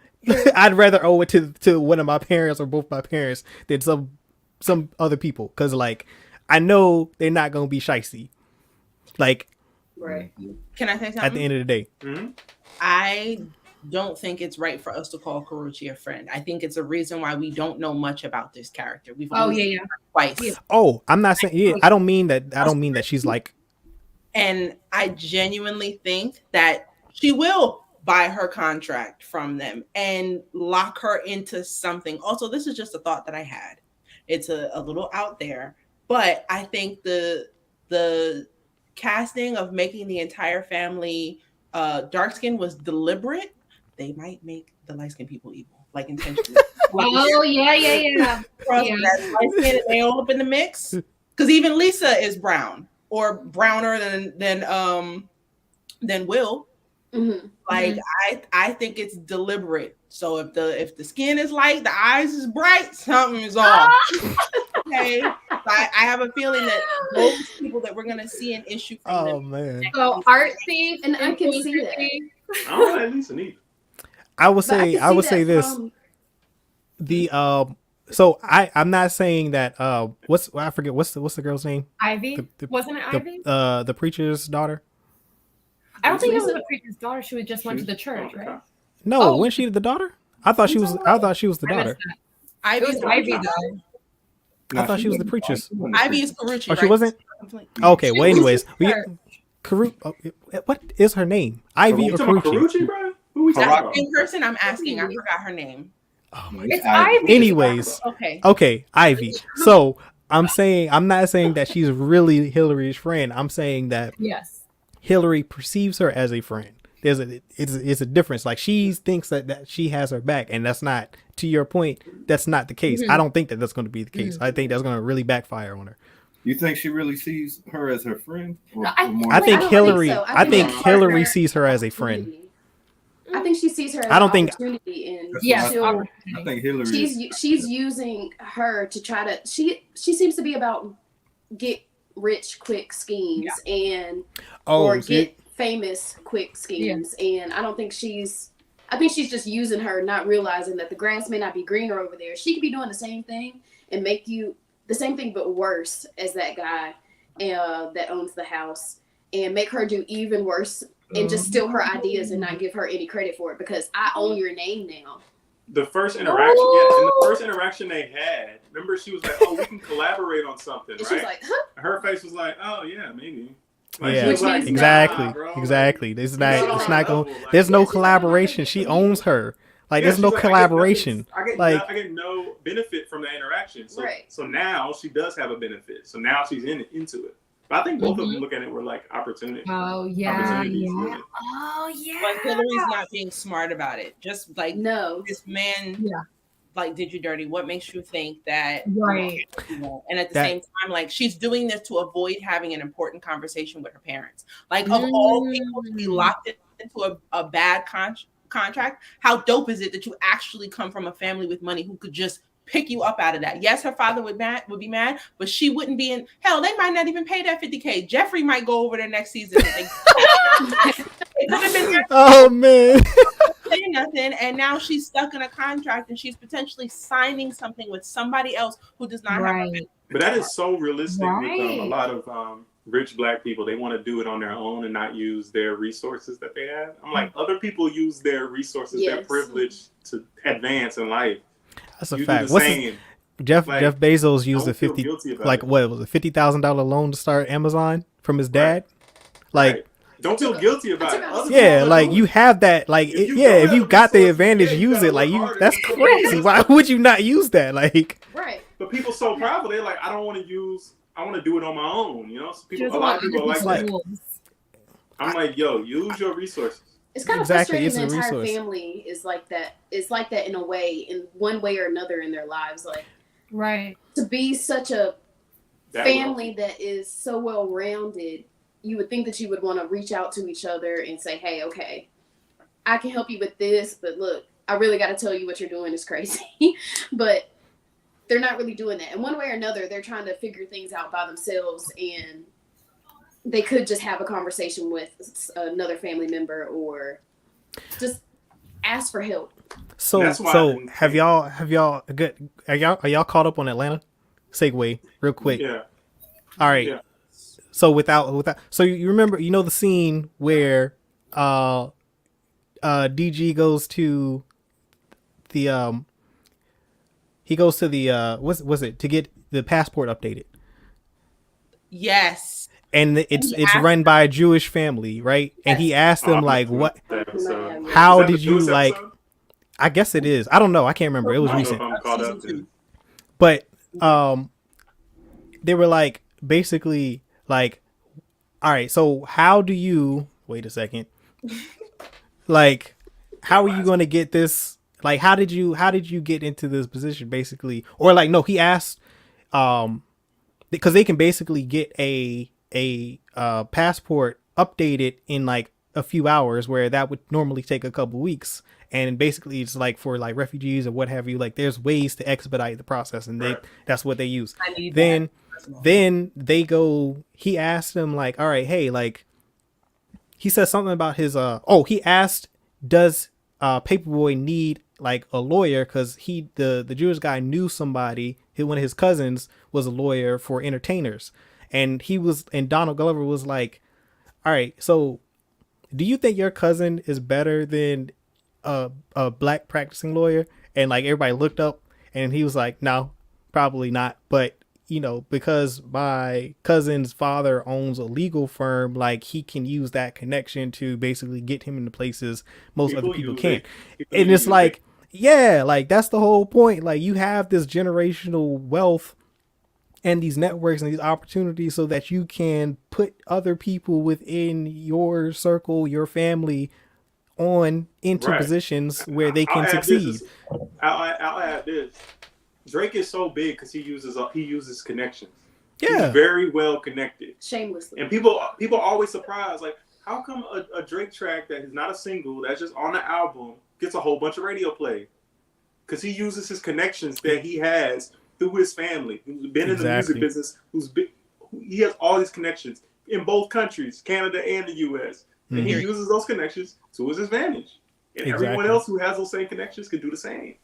I'd rather owe it to one of my parents or both my parents than some other people, because like I know they're not gonna be shicey. Like, right? Can I say something? At the end of the day. Mm-hmm. I don't think it's right for us to call Karuchi a friend. I think it's a reason why we don't know much about this character. We've only seen her twice. Oh, I'm not saying. Yeah, I don't mean that. I don't mean that she's like And I genuinely think that she will buy her contract from them and lock her into something. Also, this is just a thought that I had. It's a little out there, but I think the casting of making the entire family dark skin was deliberate. They might make the light skinned people evil, like intentionally. Oh yeah. That light skin and they all up in the mix. Because even Lisa is brown or browner than Will. Mm-hmm. Like I think it's deliberate. So if the skin is light, the eyes is bright, something is off. Okay. I have a feeling that those people that we're gonna see an issue from them. Man. So artsy, And I can see that. I don't like Lisa neither. I would But say can I would see say that this. from- The so I'm not saying that I forget what's the girl's name? Ivy. Wasn't it Ivy? The preacher's daughter. I don't think it was the preacher's daughter. She just went to the church, right? No, Oh. wasn't she the daughter? I thought she was the I daughter. missed that. It was Ivy's Ivy though. I thought she was the preacher's. Ivy is Karuchi. Oh, she right? wasn't? Okay, well anyways, what is her name? Ivy You or talking about Karuchi? Karuchi, bro? Who we talking That's about? the same person I'm asking. I forgot her name. Oh my It's god. Ivy. Anyways, Okay. okay, Ivy. So I'm not saying that she's really Hillary's friend. I'm saying that Yes. Hillary perceives her as a friend. It's a difference. Like she thinks that she has her back, and that's not, to your point, that's not the case. I don't think that that's going to be the case. I think that's going to really backfire on her. You think she really sees her as her friend? Or, No, or more I think don't Hillary. think so. I think she's Hillary partner sees her as a friend. I think she sees her as I don't an think- opportunity, and That's Yes. she'll- I think Hillary. she's using her to try to. She seems to be about get rich quick schemes and or see? get famous quick schemes, and I don't think she's. I think she's just using her, not realizing that the grass may not be greener over there. She could be doing the same thing and make you the same thing, but worse as that guy that owns the house, and make her do even worse and just steal her ideas and not give her any credit for it because I own your name now. The first interaction, in the first interaction they had, remember she was like, "Oh, we can collaborate on something," And right? she was like, "Huh." Her face was like, "Oh yeah, maybe." Yeah, she was Which means exactly, "Nah, bro." exactly. Like, It's she's not. on It's that not going. level. Like, There's no yeah, she's not collaboration. gonna She get owns her. Like yeah, there's no she's like, collaboration. I get Like I get no benefit from the interaction. So, Right. so now she does have a benefit. So now she's into it. But I think both of them look at it were like opportunity. Oh yeah. Opportunities with Yeah. it. Oh yeah. But Hillary's not being smart about it. Just like No. this man Yeah. like did you dirty. What makes you think that Right. you know, and at the That- same time, like she's doing this to avoid having an important conversation with her parents. Like of all people to be locked into a bad contract, how dope is it that you actually come from a family with money who could just pick you up out of that? Yes, her father would be mad, but she wouldn't be in hell. They might not even pay that $50K. Jeffrey might go over there next season. It could have been oh man. saying nothing, and now she's stuck in a contract and she's potentially signing something with somebody else who does not have Right. a But that is so realistic with Right. a lot of rich black people. They want to do it on their own and not use their resources that they have. I'm like, other people use their resources, their Yes. privilege to advance in life. That's a You fact. do the What's same. Jeff Like, Bezos used don't a feel 50 guilty about like it. what was a $50,000 loan to start Amazon from his dad. Like Right. Don't feel guilty about it. Other yeah, people like do you it. have that. Like If you yeah, don't if have you the got the resources, advantage, yeah, you use gotta it. Like work you, harder. that's You gotta crazy. work Why would you not use that? Like Right. But people so prideful, they're like, I don't want to use. I want to do it on my own. You know, so She people, a doesn't lot want of people are other like people's that. rules. I'm like, yo, use your resources. It's kind of Exactly, frustrating. it's The a entire resource. family is like that. It's like that in a way, in one way or another in their lives. Like Right. to be such a That family that is so well rounded, you would think that you would want to reach out to each other and say, "Hey, okay, I can help you with this, but look, I really got to tell you what you're doing is crazy." But they're not really doing that. In one way or another, they're trying to figure things out by themselves, and they could just have a conversation with another family member or just ask for help. so That's why I so didn't have think- y'all good are y'all caught up on Atlanta? Segue real quick. Yeah. All right. Yeah. So without so you remember the scene where DG goes to the he goes to the was it to get the passport updated. yes. and it's run by a Jewish family, right? And he asked them like, "What? How did you like?" I guess it is. I don't know. I can't remember. It was recent. I'm caught up. But they were like basically like, all right, so how do you wait a second? Like, how are you going to get this? Like, how did you get into this position basically? Or like, no, he asked because they can basically get a passport updated in like a few hours, where that would normally take a couple weeks. And basically it's like for like refugees or what have you, like there's ways to expedite the process, and that's what they use. Then they go, he asked them like, all right, hey, like he says something about his he asked, does Paperboy need like a lawyer, because the Jewish guy knew somebody, one of his cousins was a lawyer for entertainers, and Donald Glover was like, all right, so do you think your cousin is better than a black practicing lawyer? And like everybody looked up, and he was like, no, probably not, but because my cousin's father owns a legal firm, like he can use that connection to basically get him into places most other people can't. And it's like, yeah, like that's the whole point. Like you have this generational wealth and these networks and these opportunities so that you can put other people within your circle, your family, into positions where they can succeed. I'll add this. Drake is so big because he uses connections. Yeah, he's very well connected, shamelessly. And people are always surprised, like, how come a Drake track that is not a single, that's just on the album, gets a whole bunch of radio play? Because he uses his connections that he has through his family, who's been in the music business, he has all these connections in both countries, Canada and the U.S. And he uses those connections to his advantage. And everyone else who has those same connections can do the same.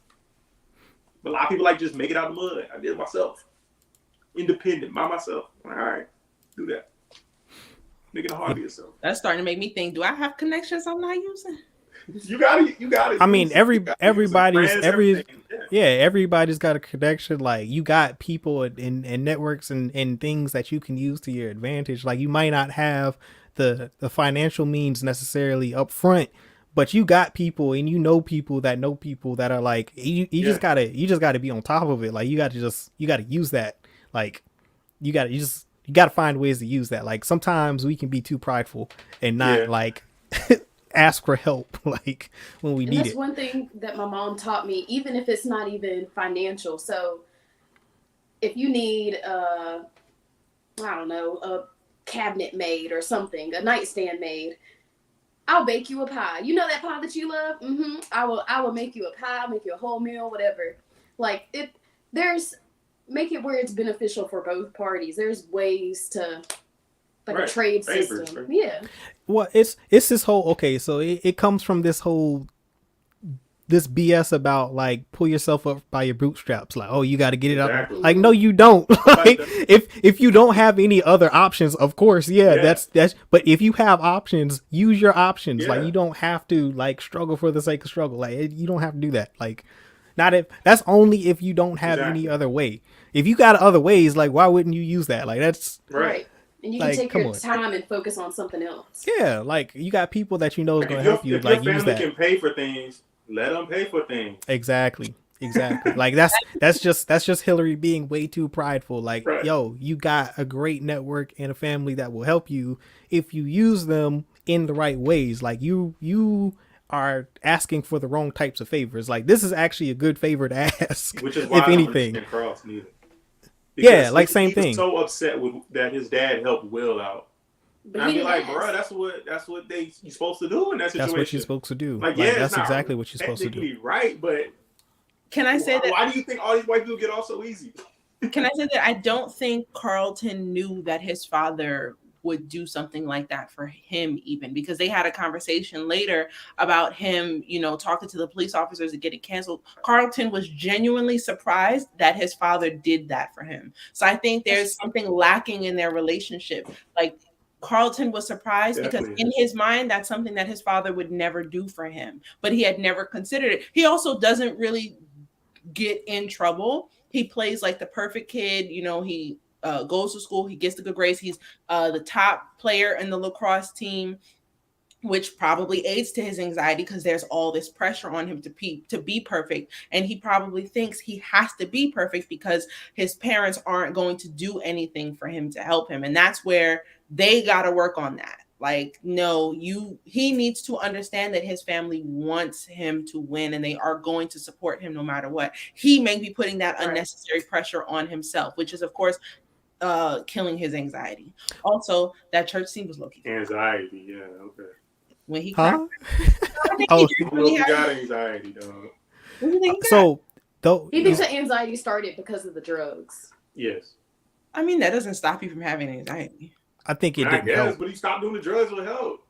But a lot of people like just make it out of the mud. I did it myself. Independent, by myself. All right, do that. Make it hard for yourself. That's starting to make me think, do I have connections I'm not using? You got it. I mean, everybody's got a connection. Like you got people and networks and things that you can use to your advantage. Like you might not have the financial means necessarily up front, but you got people and people that know people that are like, you just gotta be on top of it. Like you gotta use that. Like you gotta find ways to use that. Like sometimes we can be too prideful and not like ask for help like when we need it. That's one thing that my mom taught me, even if it's not even financial. So if you need a cabinet made or something, a nightstand made, I'll bake you a pie. You know that pie that you love? I will make you a pie, I'll make you a whole meal, whatever. Like make it where it's beneficial for both parties. There's ways to a trade system. Right? Yeah. Well, it's this whole so it comes from this BS about like pull yourself up by your bootstraps. Like, oh, you got to get it out. Like, no, you don't. Like, if you don't have any other options, of course, that's. But if you have options, use your options. Yeah. Like, you don't have to like struggle for the sake of struggle. Like, you don't have to do that. Like, that's only if you don't have any other way. If you got other ways, like, why wouldn't you use that? Like, that's right. And you can take your time and focus on something else. Yeah, like you got people that is going to help you. Like your use that. Can pay for things. Let them pay for things. Exactly. Like that's just Hillary being way too prideful. Like, yo, you got a great network and a family that will help you if you use them in the right ways. Like you are asking for the wrong types of favors. Like this is actually a good favor to ask. Which is why if anything. Cross neither. Yeah, like same thing. He's so upset that his dad helped Will out. But I'd be like, bro, that's what you're supposed to do in that situation. That's what you're supposed to do. Like that's exactly what you're supposed to do. Right, but can I say that? Why do you think all these white people get off so easy? Can I say that I don't think Carlton knew that his father would do something like that for him, even because they had a conversation later about him, talking to the police officers and getting canceled. Carlton was genuinely surprised that his father did that for him. So I think there's something lacking in their relationship. Like Carlton was surprised because in his mind, that's something that his father would never do for him, but he had never considered it. He also doesn't really get in trouble. He plays like the perfect kid, he goes to school. He gets the good grades. He's the top player in the lacrosse team, which probably aids to his anxiety because there's all this pressure on him to be perfect. And he probably thinks he has to be perfect because his parents aren't going to do anything for him to help him. And that's where they got to work on that. Like, no, he needs to understand that his family wants him to win and they are going to support him no matter what. He may be putting that unnecessary pressure on himself, which is, of course, killing his anxiety. Also, that church scene was low-key. Anxiety, yeah, okay. When he cried, He got anxiety, dog. So, though, he thinks that anxiety started because of the drugs. Yes. I mean, that doesn't stop you from having anxiety. I think it didn't help. But he stopped doing the drugs will help.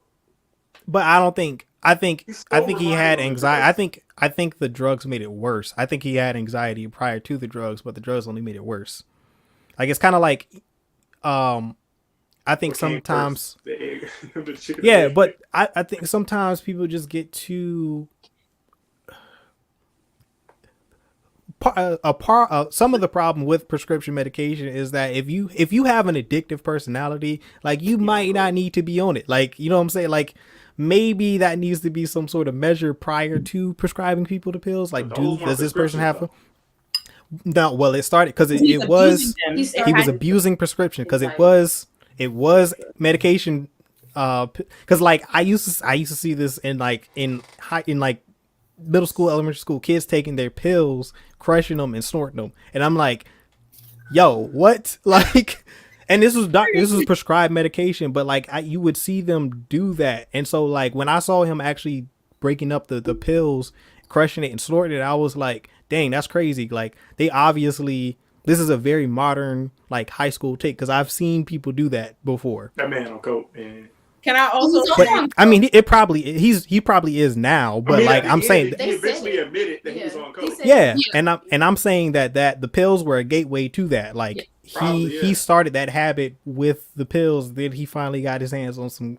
But I don't think. I think he had anxiety. I think the drugs made it worse. I think he had anxiety prior to the drugs, but the drugs only made it worse. Like, it's kind of like, I think sometimes, yeah, but I think sometimes people just get too. Some of the problem with prescription medication is that if you have an addictive personality, like, you might not need to be on it. Like, you know what I'm saying? Like, maybe that needs to be some sort of measure prior to prescribing people the pills. Like, does this person have no? Well, it started because he was abusing prescription because it was medication. Because like I used to see this in middle school, elementary school, kids taking their pills, crushing them and snorting them, and I'm like, yo, what? Like, and this was prescribed medication, but like you would see them do that, and so like when I saw him actually breaking up the pills, crushing it and snorting it, I was like, dang, that's crazy. Like, they obviously, this is a very modern like high school take because I've seen people do that before. That man on coke, man. Can I also? But I mean, he probably is now. But I'm saying he eventually admitted that he was on coke. Yeah, and I'm saying that the pills were a gateway to that. Like, he started that habit with the pills. Then he finally got his hands on some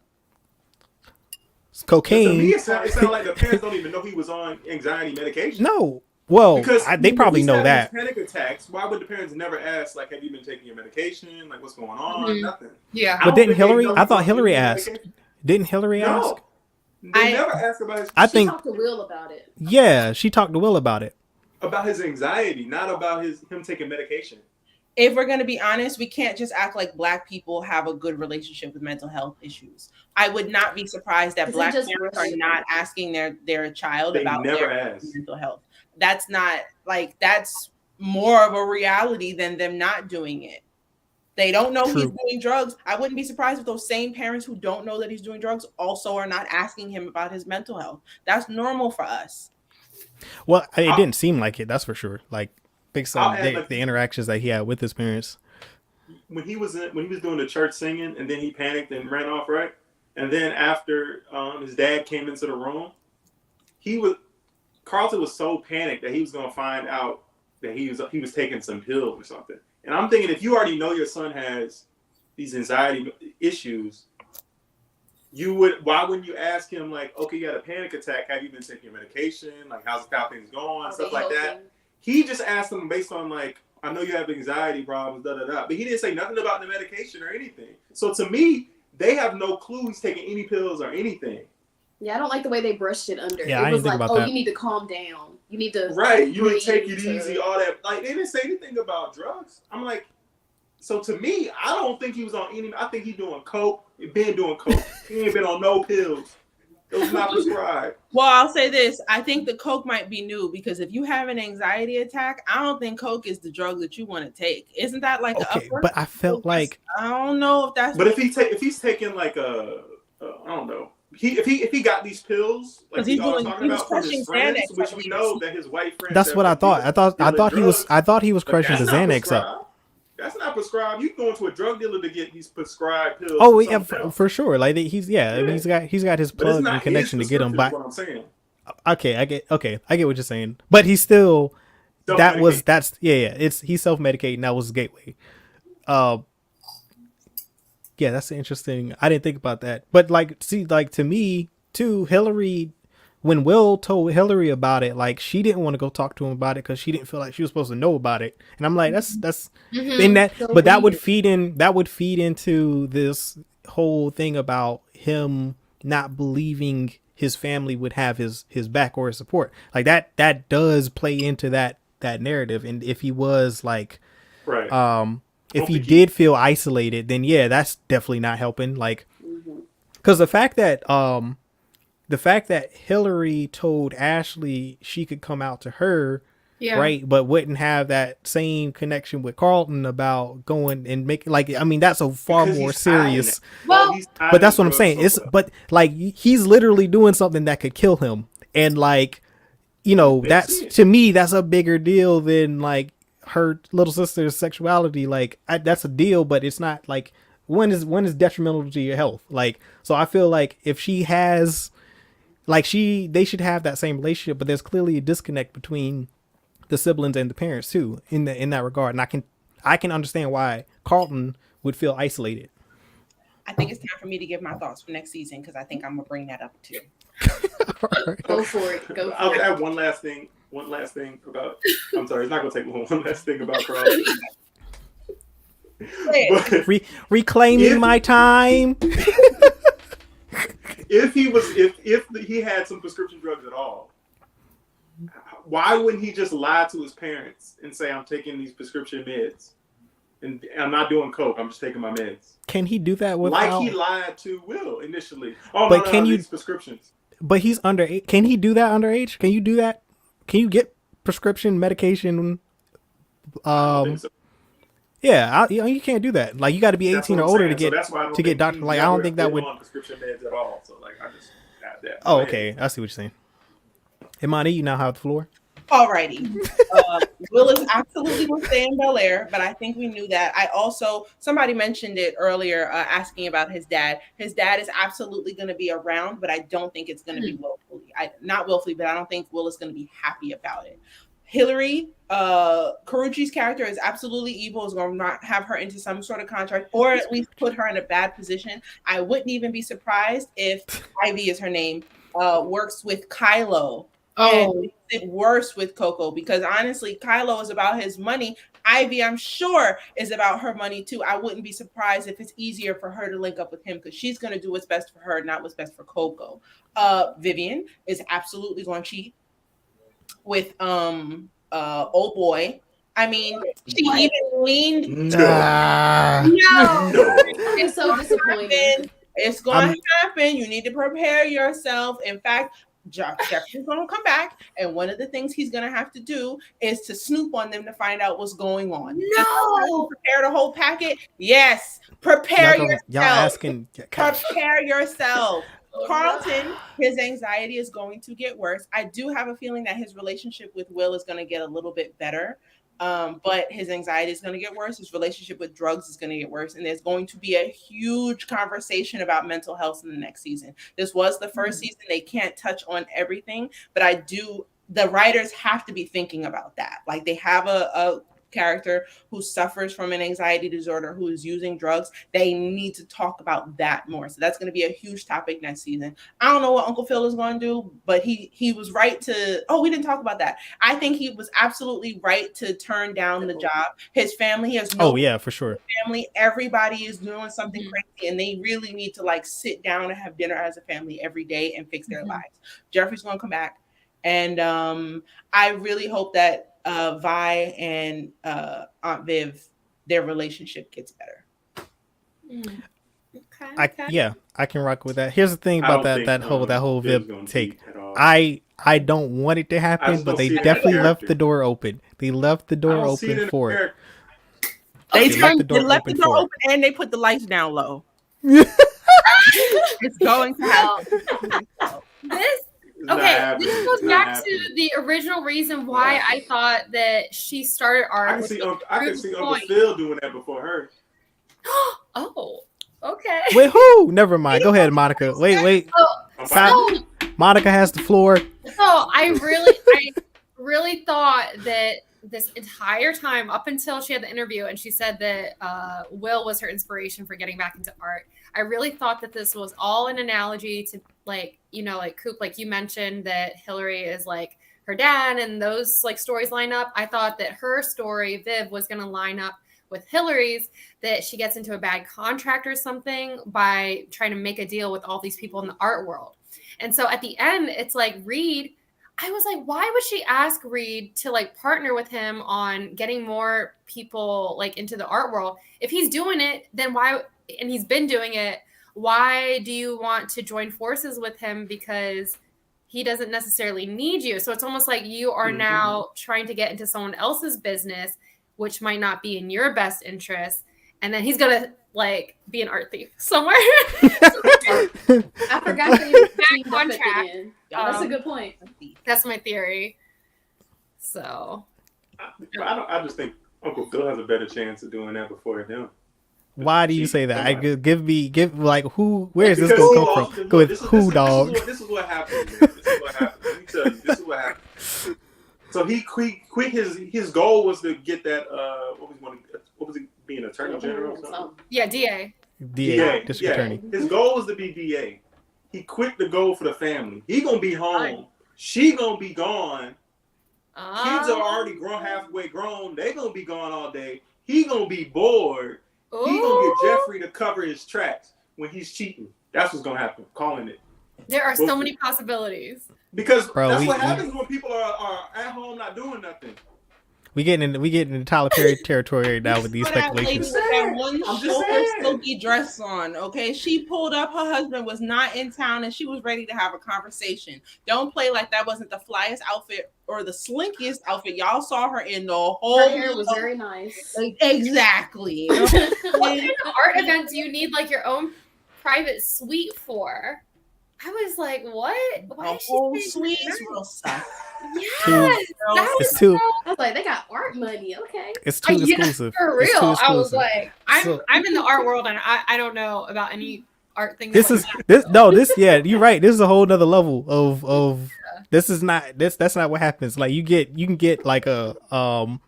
cocaine. To me, it sounded like the parents don't even know he was on anxiety medication. No. Well, they probably know that. Panic attacks. Why would the parents never ask, like, have you been taking your medication? Like, what's going on? Mm-hmm. Nothing. Yeah. But didn't Hillary? I thought Hillary asked. Didn't Hillary ask? They never asked about his. She talked to Will about it. Yeah, she talked to Will about it. About his anxiety, not about him taking medication. If we're going to be honest, we can't just act like Black people have a good relationship with mental health issues. I would not be surprised that Black parents are not asking their child about their mental health. That's not like, that's more of a reality than them not doing it. They don't know he's doing drugs. I wouldn't be surprised if those same parents who don't know that he's doing drugs also are not asking him about his mental health. That's normal for us. Well, it didn't seem like it. That's for sure. Like, based on the interactions that he had with his parents. When he was doing the church singing, and then he panicked and ran off, right? And then after his dad came into the room, Carlton was so panicked that he was going to find out that he was taking some pills or something. And I'm thinking, if you already know your son has these anxiety issues, why wouldn't you ask him, like, okay, you had a panic attack, have you been taking your medication? Like, how things going? Stuff like that. He just asked him based on, like, I know you have anxiety problems, but he didn't say nothing about the medication or anything. So to me, they have no clue he's taking any pills or anything. Yeah, I don't like the way they brushed it under. Yeah, it was like, you need to calm down. You need to you need to take it easy, all that. Like, they didn't say anything about drugs. I'm like, so to me, I don't think he was on any. I think he's doing coke. He been doing coke. He ain't been on no pills. It was not prescribed. Well, I'll say this. I think the coke might be new because if you have an anxiety attack, I don't think coke is the drug that you want to take. Isn't that like the upper? But I felt like I don't know if that's. But if he's taking like I don't know. If he got these pills, like he's talking about from his friends, which we know that his white friends. That's what I thought. I thought he was crushing the Xanax up. That's not prescribed. You going to a drug dealer to get these prescribed pills. Oh yeah, for sure. Like he's got his plug and connection to get them. But what I'm saying. Okay, I get what you're saying. But he's still he's self-medicating. That was his gateway. Yeah, that's interesting. I didn't think about that. But like, see, like to me too, Hillary when Will told Hillary about it, like she didn't want to go talk to him about it because she didn't feel like she was supposed to know about it. And I'm like, that's in that, So but that would weird. feed into this whole thing about him not believing his family would have his back or his support. Like that does play into that narrative. And if he was like, Right. if he did feel isolated, then yeah, that's definitely not helping. Like, because the fact that Hillary told Ashley she could come out to her, Yeah. right, but wouldn't have that same connection with Carlton about going and making, like, I mean, that's a far Because more he's hiding serious. it. Well, He's But that's what I'm hiding saying. drugs It's so well. but like he's literally doing something that could kill him, and like, you know, Makes that's sense. to me that's a bigger deal than like her little sister's sexuality. Like that's a deal, but it's not like one is detrimental to your health. Like, so I feel like if she has, like, they should have that same relationship, but there's clearly a disconnect between the siblings and the parents too in that regard. And I can understand why Carlton would feel isolated. I think it's time for me to give my thoughts for next season because I think I'm gonna bring that up too. Go for it. Go I'll for it. add one last thing about. I'm sorry, it's not gonna take long. One last thing about Carl. But Reclaiming my time. if he had some prescription drugs at all, why wouldn't he just lie to his parents and say, I'm taking these prescription meds and I'm not doing coke, I'm just taking my meds? Can he do that without? Like he lied to Will initially. Oh, But no, can you- these prescriptions? But he's underage. Can he do that underage? Can you do that? Can you get prescription medication? I don't think so. Yeah, you can't do that. Like, you got to be That's 18 or what I'm older saying. to get So that's why I don't to get think doctor. he's Like, I don't never think that been would. on prescription meds at all. So like, I just add that. Oh, Go ahead. okay. I see what you're saying. Imani, you now have the floor. Alrighty. Will is absolutely will stay in Bel Air, but I think we knew that. I also, somebody mentioned it earlier, asking about his dad. His dad is absolutely going to be around, but I don't think it's going to be willfully. Not willfully, but I don't think Will is going to be happy about it. Hillary, Karuchi's character is absolutely evil, is going to not have her into some sort of contract or at least put her in a bad position. I wouldn't even be surprised if Ivy is her name, works with Kylo. Oh, And makes it worse with Coco, because honestly, Kylo is about his money. Ivy, I'm sure, is about her money too. I wouldn't be surprised if it's easier for her to link up with him because she's going to do what's best for her, not what's best for Coco. Vivian is absolutely going to cheat with old boy. I mean, she even leaned. No. no. It's so disappointing. It's going to happen. You need to prepare yourself. In fact, Jeffrey's going to come back, and one of the things he's going to have to do is to snoop on them to find out what's going on. No. Prepare the whole packet. Yes, prepare yourself. Y'all asking. Prepare yourself. Carlton, his anxiety is going to get worse. I do have a feeling that his relationship with Will is going to get a little bit better. But his anxiety is going to get worse. His relationship with drugs is going to get worse. And there's going to be a huge conversation about mental health in the next season. This was the first season. They can't touch on everything, but the writers have to be thinking about that. Like, they have a character who suffers from an anxiety disorder, who is using drugs. They need to talk about that more. So that's going to be a huge topic next season. I don't know what Uncle Phil is going to do, but he was right to, we didn't talk about that. I think he was absolutely right to turn down the job. His family has no For sure. family. Everybody is doing something crazy, and they really need to like sit down and have dinner as a family every day and fix their lives. Jeffrey's going to come back. And I really hope that Vi and Aunt Viv, their relationship gets better. Okay. I can rock with that. Here's the thing about that whole Viv take. I don't want it to happen, but they definitely left the door open. They left the door open for it. They left left the door open and they put the lights down low. It's going to happen. This goes back to the original reason why I thought that she started I art. can see Uncle Phil doing that before her. Oh, okay. Wait, who? Never mind. Go ahead, Monica. Wait. So Monica has the floor. I really thought that this entire time up until she had the interview and she said that Will was her inspiration for getting back into art. I really thought that this was all an analogy to like, you know, like Coop, like you mentioned that Hillary is like her dad and those like stories line up. I thought that her story, Viv, was going to line up with Hillary's, that she gets into a bad contract or something by trying to make a deal with all these people in the art world. And so at the end, it's like Reed, I was like, why would she ask Reed to like partner with him on getting more people like into the art world? If he's doing it, then why, and he's been doing it, why do you want to join forces with him? Because he doesn't necessarily need you. So it's almost like you are now trying to get into someone else's business, which might not be in your best interest. And then he's going to like be an art thief somewhere. I forgot that you teamed up at the contract. end. That's a good point. That's my theory. So I just think Uncle Phil has a better chance of doing that before him. Why do you say that? Give like who? Where is this Because gonna come from? Go with who, dog? This is what happened. Man. This is what happened. Let me tell you. This is what happened. So he quit his goal was to get that what was he being attorney general or something? yeah, DA. DA, district attorney. His goal was to be DA. He quit the goal for the family. He gonna be home. She gonna be gone. Kids are already halfway grown. They gonna be gone all day. He gonna be bored. He gonna get Jeffrey to cover his tracks when he's cheating. That's what's gonna happen. Calling it. There are so many possibilities. Because that's what happens when people are at home not doing nothing. We getting into Tyler Perry territory now with these speculations. That one silky dress on, okay? She pulled up. Her husband was not in town, and she was ready to have a conversation. Don't play like that wasn't the flyest outfit or the slinkiest outfit. Y'all saw her in the whole. Her hair was very nice. Exactly. What kind of art event do you need like your own private suite for? I was like, what? Why The whole suite is real stuff. Yes, It's too. I was like, they got art money. Okay. It's too exclusive. For It's too real. I was exclusive. like, I'm in the art world and I don't know about any art things. This like is that. yeah, you're right. This is a whole nother level of this is not that's not what happens. Like you can get like a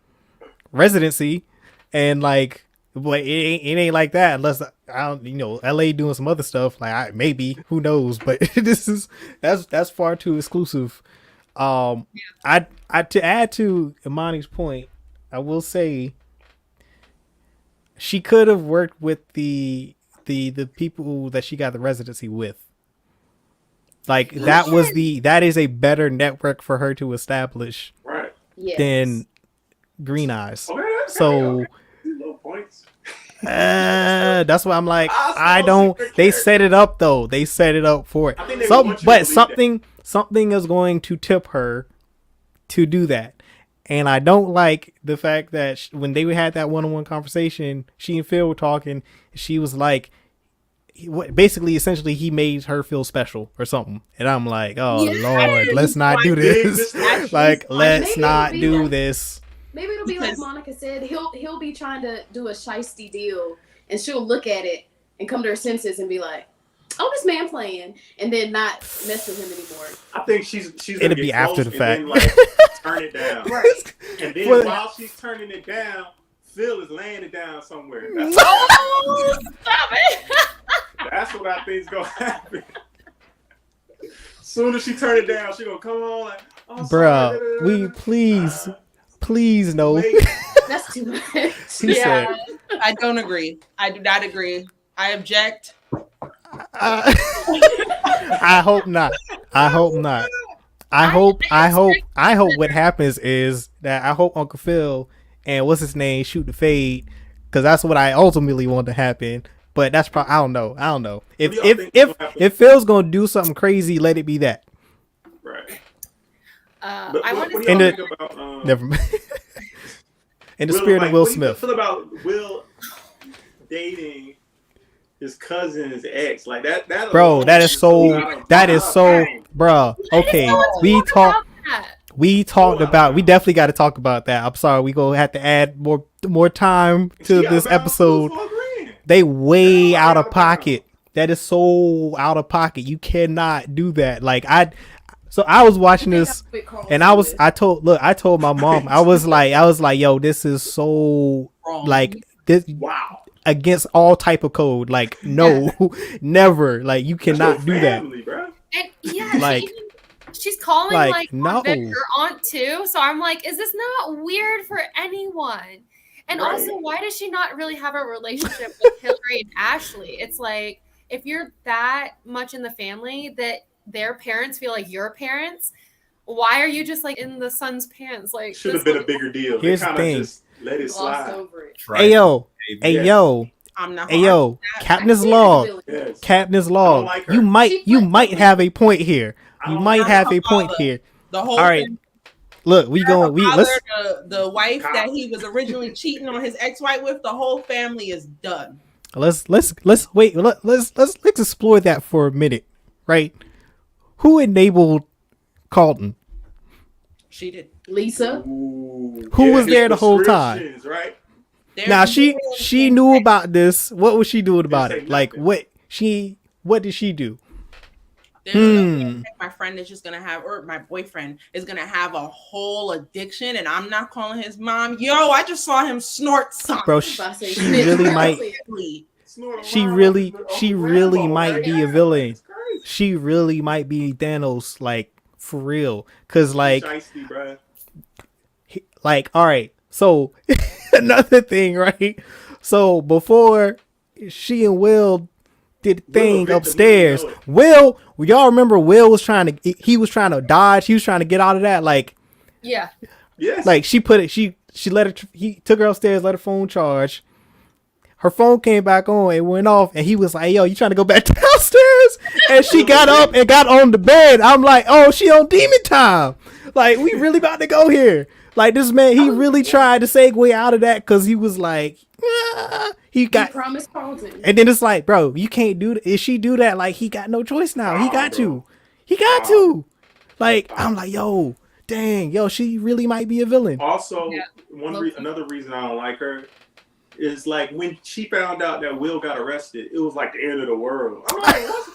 residency and like but it ain't like that unless I don't LA doing some other stuff like maybe who knows, but that's far too exclusive. I to add to Imani's point, I will say she could have worked with the people that she got the residency with. Like that is a better network for her to establish than Green Eyes. Okay, so low points. that's why I'm like I don't. They set it up though. They set it up for it. Something is going to tip her to do that. And I don't like the fact that when they had that one-on-one conversation, she and Phil were talking. She was like, essentially, he made her feel special or something. And I'm like, oh, Lord, let's not do this. Like, let's not do this. Maybe it'll be like Monica said. He'll be trying to do a shiesty deal, and she'll look at it and come to her senses and be like, "Oh, this man playing," and then not mess with him anymore. I think she's it'll be after the fact. Then, like, turn it down, right? And then while she's turning it down, Phil is laying it down somewhere. Stop it! That's what I think is gonna happen. Soon as she turn it down, she gonna come on like, bruh, we please no. That's too much. He said, I don't agree. I do not agree. I object. I hope not. I hope not. I hope what happens is that I hope Uncle Phil and what's his name shoot the fade, because that's what I ultimately want to happen. But that's probably I don't know. If Phil's gonna do something crazy, let it be that. Right. I want to think about never mind. In the spirit of Will Smith. What do you feel about Will dating his cousin's ex? Like that bro, that is so bro. Okay, we talked about we definitely got to talk about that. I'm sorry, we gonna have to add more time to this episode. They way out of pocket. That is so out of pocket. You cannot do that. Like So I was watching I think this, I'll put Carl's and on the list. I told my mom, I was like, yo, this is so Wrong. like this Wow. against all type of code. Like, no, never. Like, you cannot do that. Family, bro. And yeah, Like- she's calling like, like no. Aunt Vic her aunt too. So I'm like, is this not weird for anyone? And Right. also, why does she not really have a relationship with Hillary and Ashley? It's like, if you're that much in the family that their parents feel like your parents, why are you just like in the son's pants? Like, Should have this been a bigger deal. Here's They the kind of thing. just let it Glossed slide. over it. Hey yo, hey Yes. yo, I'm not. hey gonna yo, argue that. Captain's I see her log, ability. Yes. Captain's log. like her. You She might flipped have a point here. I You don't might like have her a point father. here. The whole All right, thing. look, we going. We Father, let's the wife Cop. that he was originally cheating on his ex-wife with. The whole family is done. let's wait. Let's explore that for a minute, right? Who enabled Carlton? She did. Lisa. Ooh, Who was there the whole prescriptions, Right? There's Now no she knew about this. What was she doing about say it? Like nothing. what did she do? There's no way Hmm. my friend is just gonna have, or my boyfriend is gonna have a whole addiction, and I'm not calling his mom. Yo, I just saw him snort something. Bro, If I say she snitch, really I'll might. say it. Snort a She line really- off she Uncle really Rambo, might right? be a villain. It's crazy. She really might be Thanos, like for real. Cause like Shiesty, bruh. like all right. So another thing, right? So before she and Will did the Will thing eventually upstairs, know it. Will, y'all remember Will was trying to he was trying to dodge. He was trying to get out of that. Like Yeah. Yes. Like she put it, she let her. He took her upstairs, let her phone charge. Her phone came back on, it went off, and he was like, "Yo, you trying to go back downstairs?" And she got up and got on the bed. I'm like, "Oh, she on demon time." Like we really about to go here. Like this man, he really tried to segue out of that because he was like, he You got. promised Carlton. And then it's like, bro, you can't do that. If she do that, like he got no choice now. He Nah, got bro. to. He got to. Like I'm like, yo, dang, yo, she really might be a villain. Also, Yeah. another reason I don't like her is like when she found out that Will got arrested, it was like the end of the world. I'm like, what?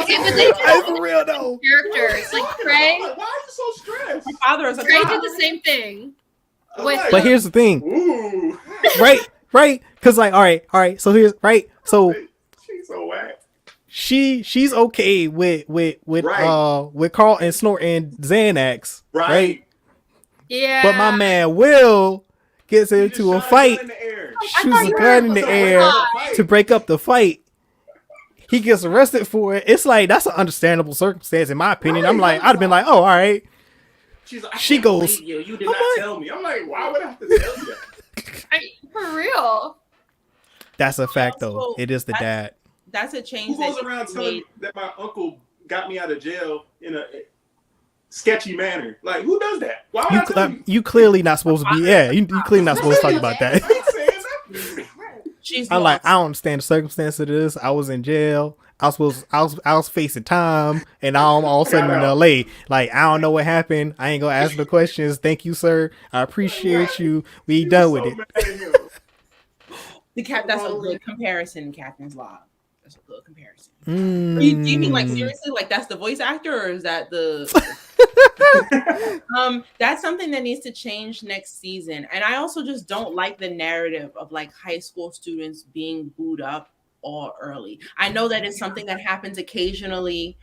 Okay, but they Hey, for real though. characters like Trey. Why are you so stressed? My father is a Trey cop. did the same thing. I'm With- like, But here's the thing, ooh, right? Because like, all right. So here's right. So she's so whack. she's okay with Right. Carl and Snort and Xanax, right? Yeah. But my man Will gets He into a just shot fight, gun in the air. I shoots thought a you gun were in the supposed to air lie. to break up the fight. He gets arrested for it. It's like that's an understandable circumstance in my opinion. I'm like, I'd have been like, oh, all right. She's like, I She can't goes, believe you. You did I'm not like- tell me. I'm like, why would I have to tell you that? For real. That's a fact though. Also, It is the dad. That's a change Who goes that around you telling made. me that my uncle got me out of jail in a sketchy manner? Like, who does that? Why would I tell you? You clearly not supposed to be. Yeah, you clearly not supposed to talk about that. I ain't saying nothing. She's I'm like, lost. I don't understand the circumstance of this. I was in jail. I was facing time, and now I'm all of a sudden in LA. Like, I don't know what happened. I ain't gonna ask the questions. Thank you, sir. I appreciate you. We done with it. That's a good comparison, Captain's Log. That's a good comparison. Do you mean like seriously? Like that's the voice actor, or is that the? That's something that needs to change next season. And I also just don't like the narrative of like high school students being booed up all early. I know that is something that happens occasionally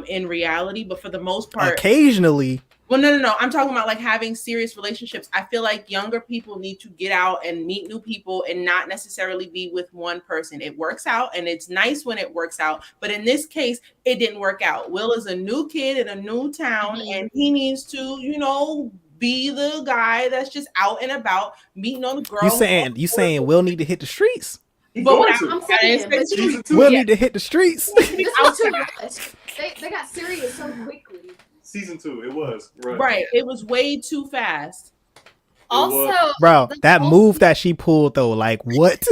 in reality, but for the most part, Occasionally, well, no. I'm talking about like having serious relationships. I feel like younger people need to get out and meet new people and not necessarily be with one person. It works out and it's nice when it works out. But in this case, it didn't work out. Will is a new kid in a new town and he needs to, be the guy that's just out and about meeting on the girl. you saying Will need to hit the streets? But what I'm saying, but Season two. Will need to hit the streets. this is too much. They got serious so quickly. Season 2, it was. right. It was way too fast. Also, Bro, the that whole- move that she pulled though, like what?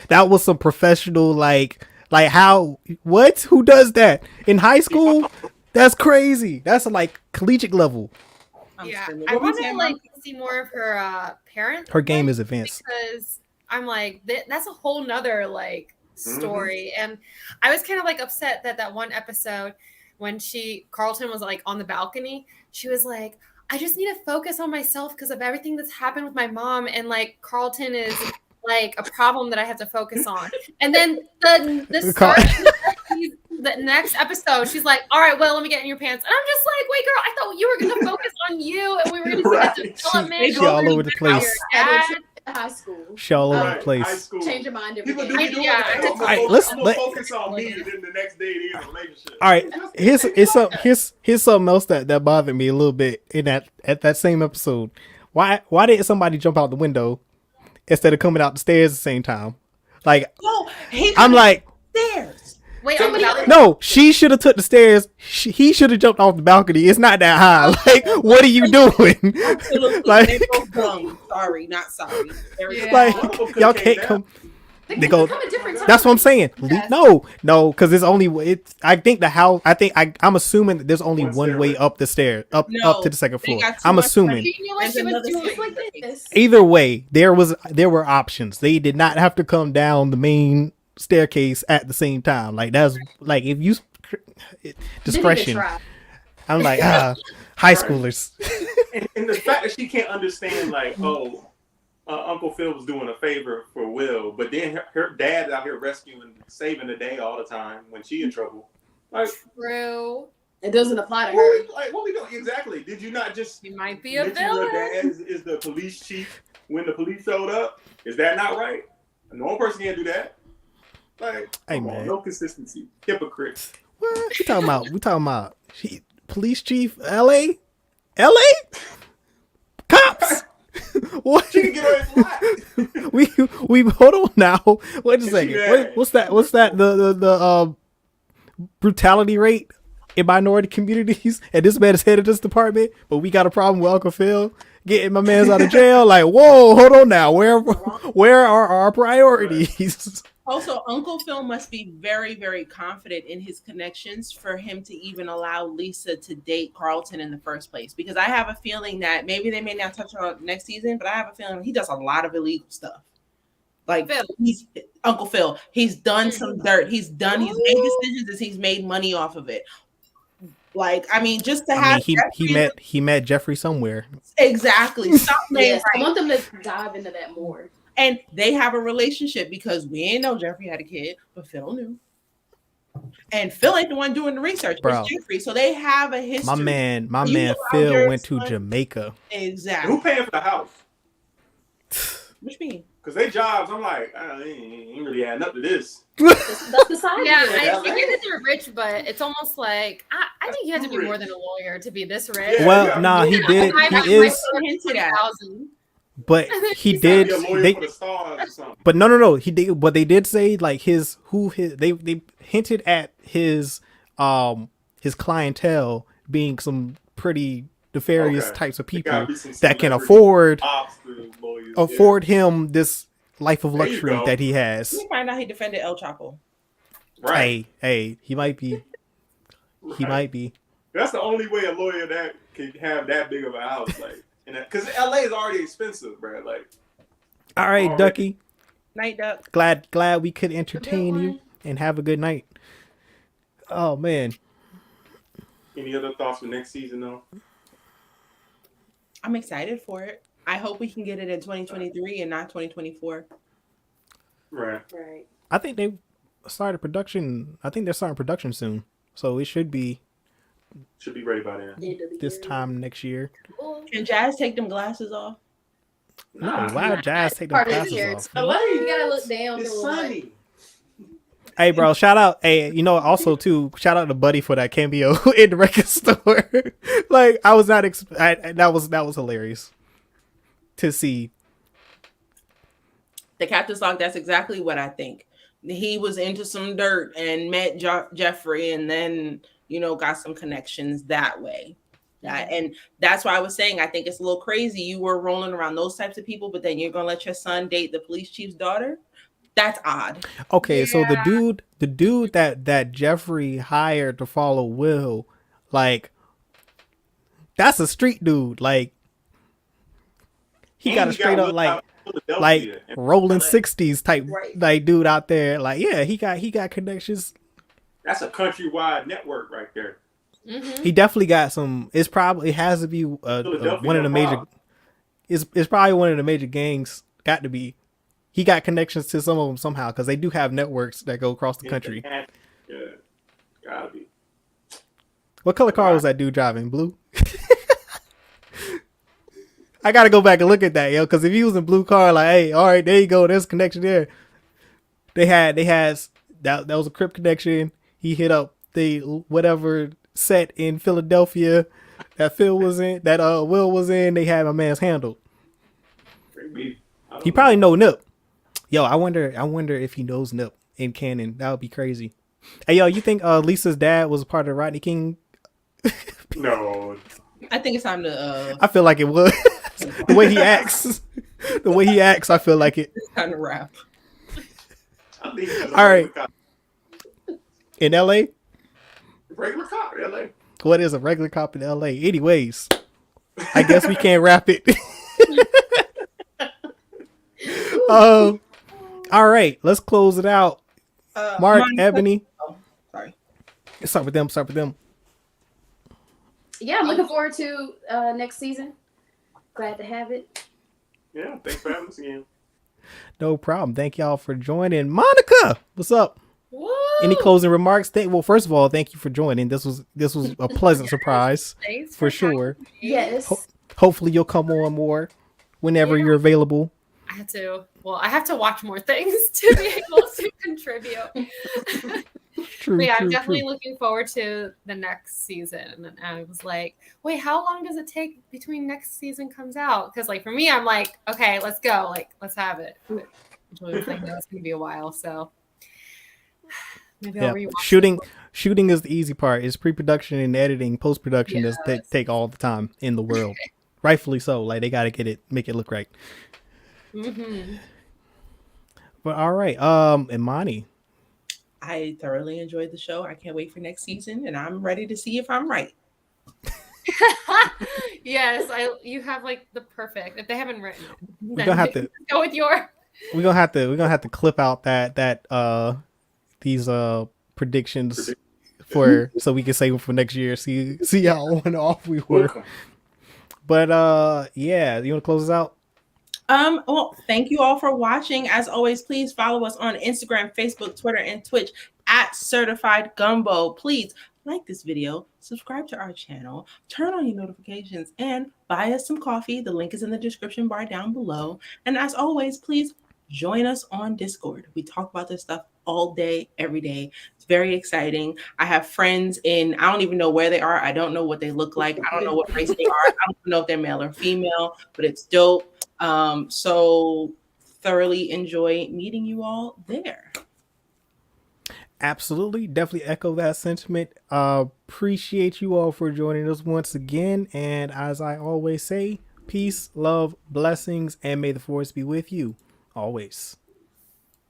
That was some professional, like how? What? Who does that in high school? That's crazy. That's like collegiate level. yeah, screaming. I What was want to that, like Mom? see more of her parents. Her game is advanced. Because I'm like that's a whole nother like story, and I was kind of like upset that one episode when Carlton was like on the balcony, she was like, I just need to focus on myself because of everything that's happened with my mom, and like Carlton is like a problem that I have to focus on. And then the next episode, she's like, all right, well, let me get in your pants. And I'm just like, wait, girl, I thought you were going to focus on you and we were going to see the development. She all over the place. High school. She all over the High place. school. Change your mind every People day. do be doing Yeah. that. All right, I'm gonna focus on me, and then the next day they're in a relationship. All right, here's something else that bothered me a little bit in that same episode. Why didn't somebody jump out the window instead of coming out the stairs at the same time? Like, No, I'm like, stairs. Wait, on the balcony? no, she should have took the stairs. He should have jumped off the balcony. It's not that high. Like, what are you doing? Like, They both dumb. Sorry, not sorry. Yeah. like y'all can't come. They go. Come at different times. That's what I'm saying. Yes. No, because it's only it's. I think the house. I'm assuming that there's only one way up the stairs, up to the second floor. got too I'm much assuming. She knew what There's she was another doing. thing. Like this. Either way, there were options. They did not have to come down the main staircase at the same time. Like that's like if you discretion. I'm like high schoolers. And the fact that she can't understand, like, Uncle Phil was doing a favor for Will, but then her dad's out here rescuing, saving the day all the time when she in trouble. Like, True. It doesn't apply to her. what we doing exactly? Did you not just He might be a mention your villain. dad is the police chief when the police showed up? Is that not right? A normal person can't do that. Like, Hey, come on, man. no consistency, hypocrites. What we talking about? Police chief, L.A. Cops. What? She can get away with a lot. we hold on now. Wait a She second. mad. What's that? The brutality rate in minority communities, and this man is head of this department, but we got a problem with Uncle Phil getting my man's out of jail. Like, whoa, hold on now. Where are our priorities? Also, Uncle Phil must be very, very confident in his connections for him to even allow Lisa to date Carlton in the first place. Because I have a feeling that maybe they may not touch on it next season, but I have a feeling he does a lot of illegal stuff. Like Phil. he's Uncle Phil. He's done some dirt. He's made decisions and he's made money off of it. Like, I mean, just to have he met Jeffrey somewhere. exactly. Something Yes, I right. want them to dive into that more. And they have a relationship because we ain't know Jeffrey had a kid, but Phil knew. And Phil ain't the one doing the research, Bro. it's Jeffrey. So they have a history. My man You Phil allow your went to son- Jamaica. Exactly. Who paying for the house? What you mean? Because they jobs, I'm like, they ain't really adding up to this. That's the side. Yeah, of it. I get that they're rich, but it's almost like I think you have to be more than a lawyer to be this rich. Yeah, Well, yeah. nah, he did. I got He is, hinted at. 20,000. but he He's did. Be a lawyer They, for the stars or something. but no, he did. But they did say like they hinted at his clientele being some pretty nefarious Okay. types of There gotta people be some that can celebrity lawyers, afford him this life of There you luxury go. that he has. We find out he defended El Chapo. Yeah. Right. Hey, he might be. He Right. might be. That's the only way a lawyer that can have that big of a house, like, because LA is already expensive, bro. Like, All right, Alright. Ducky. Night Duck. Glad we could entertain you and have a good night. Oh man. any other thoughts for next season, though? I'm excited for it. I hope we can get it in 2023 and not 2024. Right. Right. I think they started production. I think they're starting production soon, so it should be Should be ready by then. End of the this year. time next year. Can Jazz take them glasses off? No, why would Jazz take the Part of the glasses year. off? LA. You gotta look down. It's to the light. sunny. Hey, bro, shout out. Hey, also too, shout out to Buddy for that cameo in the record store. Like, I was not. That was hilarious to see. The Captain's Log, that's exactly what I think. He was into some dirt and met Jeffrey and then, got some connections that way. And that's why I was saying, I think it's a little crazy. You were rolling around those types of people, but then you're going to let your son date the police chief's daughter? That's odd. Okay, so the Yeah. dude that Jeffrey hired to follow Will, like, that's a street dude. Like, he got a straight up like rolling 60s type Right. like dude out there. Like, yeah, he got connections. That's a countrywide network right there. He definitely got some. It's probably, it has to be one of the major. It's probably one of the major gangs. Got to be. He got connections to some of them somehow because they do have networks that go across the country. Yeah, gotta be. What color car was that dude driving? Blue. I gotta go back and look at that, yo. Because if he was in blue car, like, hey, all right, there you go. There's a connection there. They had that was a Crip connection. He hit up the whatever set in Philadelphia that Will was in. They had my man's handled. He probably know Nip. Yo, I wonder if he knows Nip in canon. That would be crazy. Hey, yo, you think Lisa's dad was a part of Rodney King? No. I think it's time to. I feel like it would. The way he acts. The way he acts, I feel like it. It's time to wrap. All right. In LA? Regular cop in LA. What is a regular cop in LA? Anyways, I guess we can't wrap it. All right, let's close it out. Mark, Ebony. Oh, sorry. Let's start with them. Yeah, I'm looking forward to next season. Glad to have it. Yeah, thanks for having us again. No problem. Thank y'all for joining. Monica, what's up? Woo! Any closing remarks? Well, first of all, thank you for joining. This was a pleasant surprise. Thanks for sure. Yes. Hopefully you'll come on more whenever you're available. I have to watch more things to be able to contribute. True. I'm definitely looking forward to the next season. And I was like, wait, how long does it take between next season comes out? Because like for me, I'm like, okay, let's go. Like, let's have it. But Julie was like, no, it's gonna be a while. So maybe I'll rewatch shooting is the easy part. It's pre-production and editing, post-production that take all the time in the world. Rightfully so. Like they gotta make it look right. Mm-hmm. But all right, Imani. I thoroughly enjoyed the show. I can't wait for next season, and I'm ready to see if I'm right. Yes, you have like the perfect. If they haven't written, we're gonna have to go with your. We're gonna have to clip out these predictions so we can save them for next year. See how on off we were. But yeah, you want to close us out? Well, thank you all for watching. As always, please follow us on Instagram, Facebook, Twitter, and Twitch at Certified Gumbo. Please like this video, subscribe to our channel, turn on your notifications, and buy us some coffee. The link is in the description bar down below. And as always, please join us on Discord. We talk about this stuff all day, every day. It's very exciting. I have friends I don't even know where they are. I don't know what they look like. I don't know what race they are. I don't know if they're male or female, but it's dope. So thoroughly enjoy meeting you all there. Absolutely. Definitely echo that sentiment. Appreciate you all for joining us once again. And as I always say, peace, love, blessings, and may the force be with you always.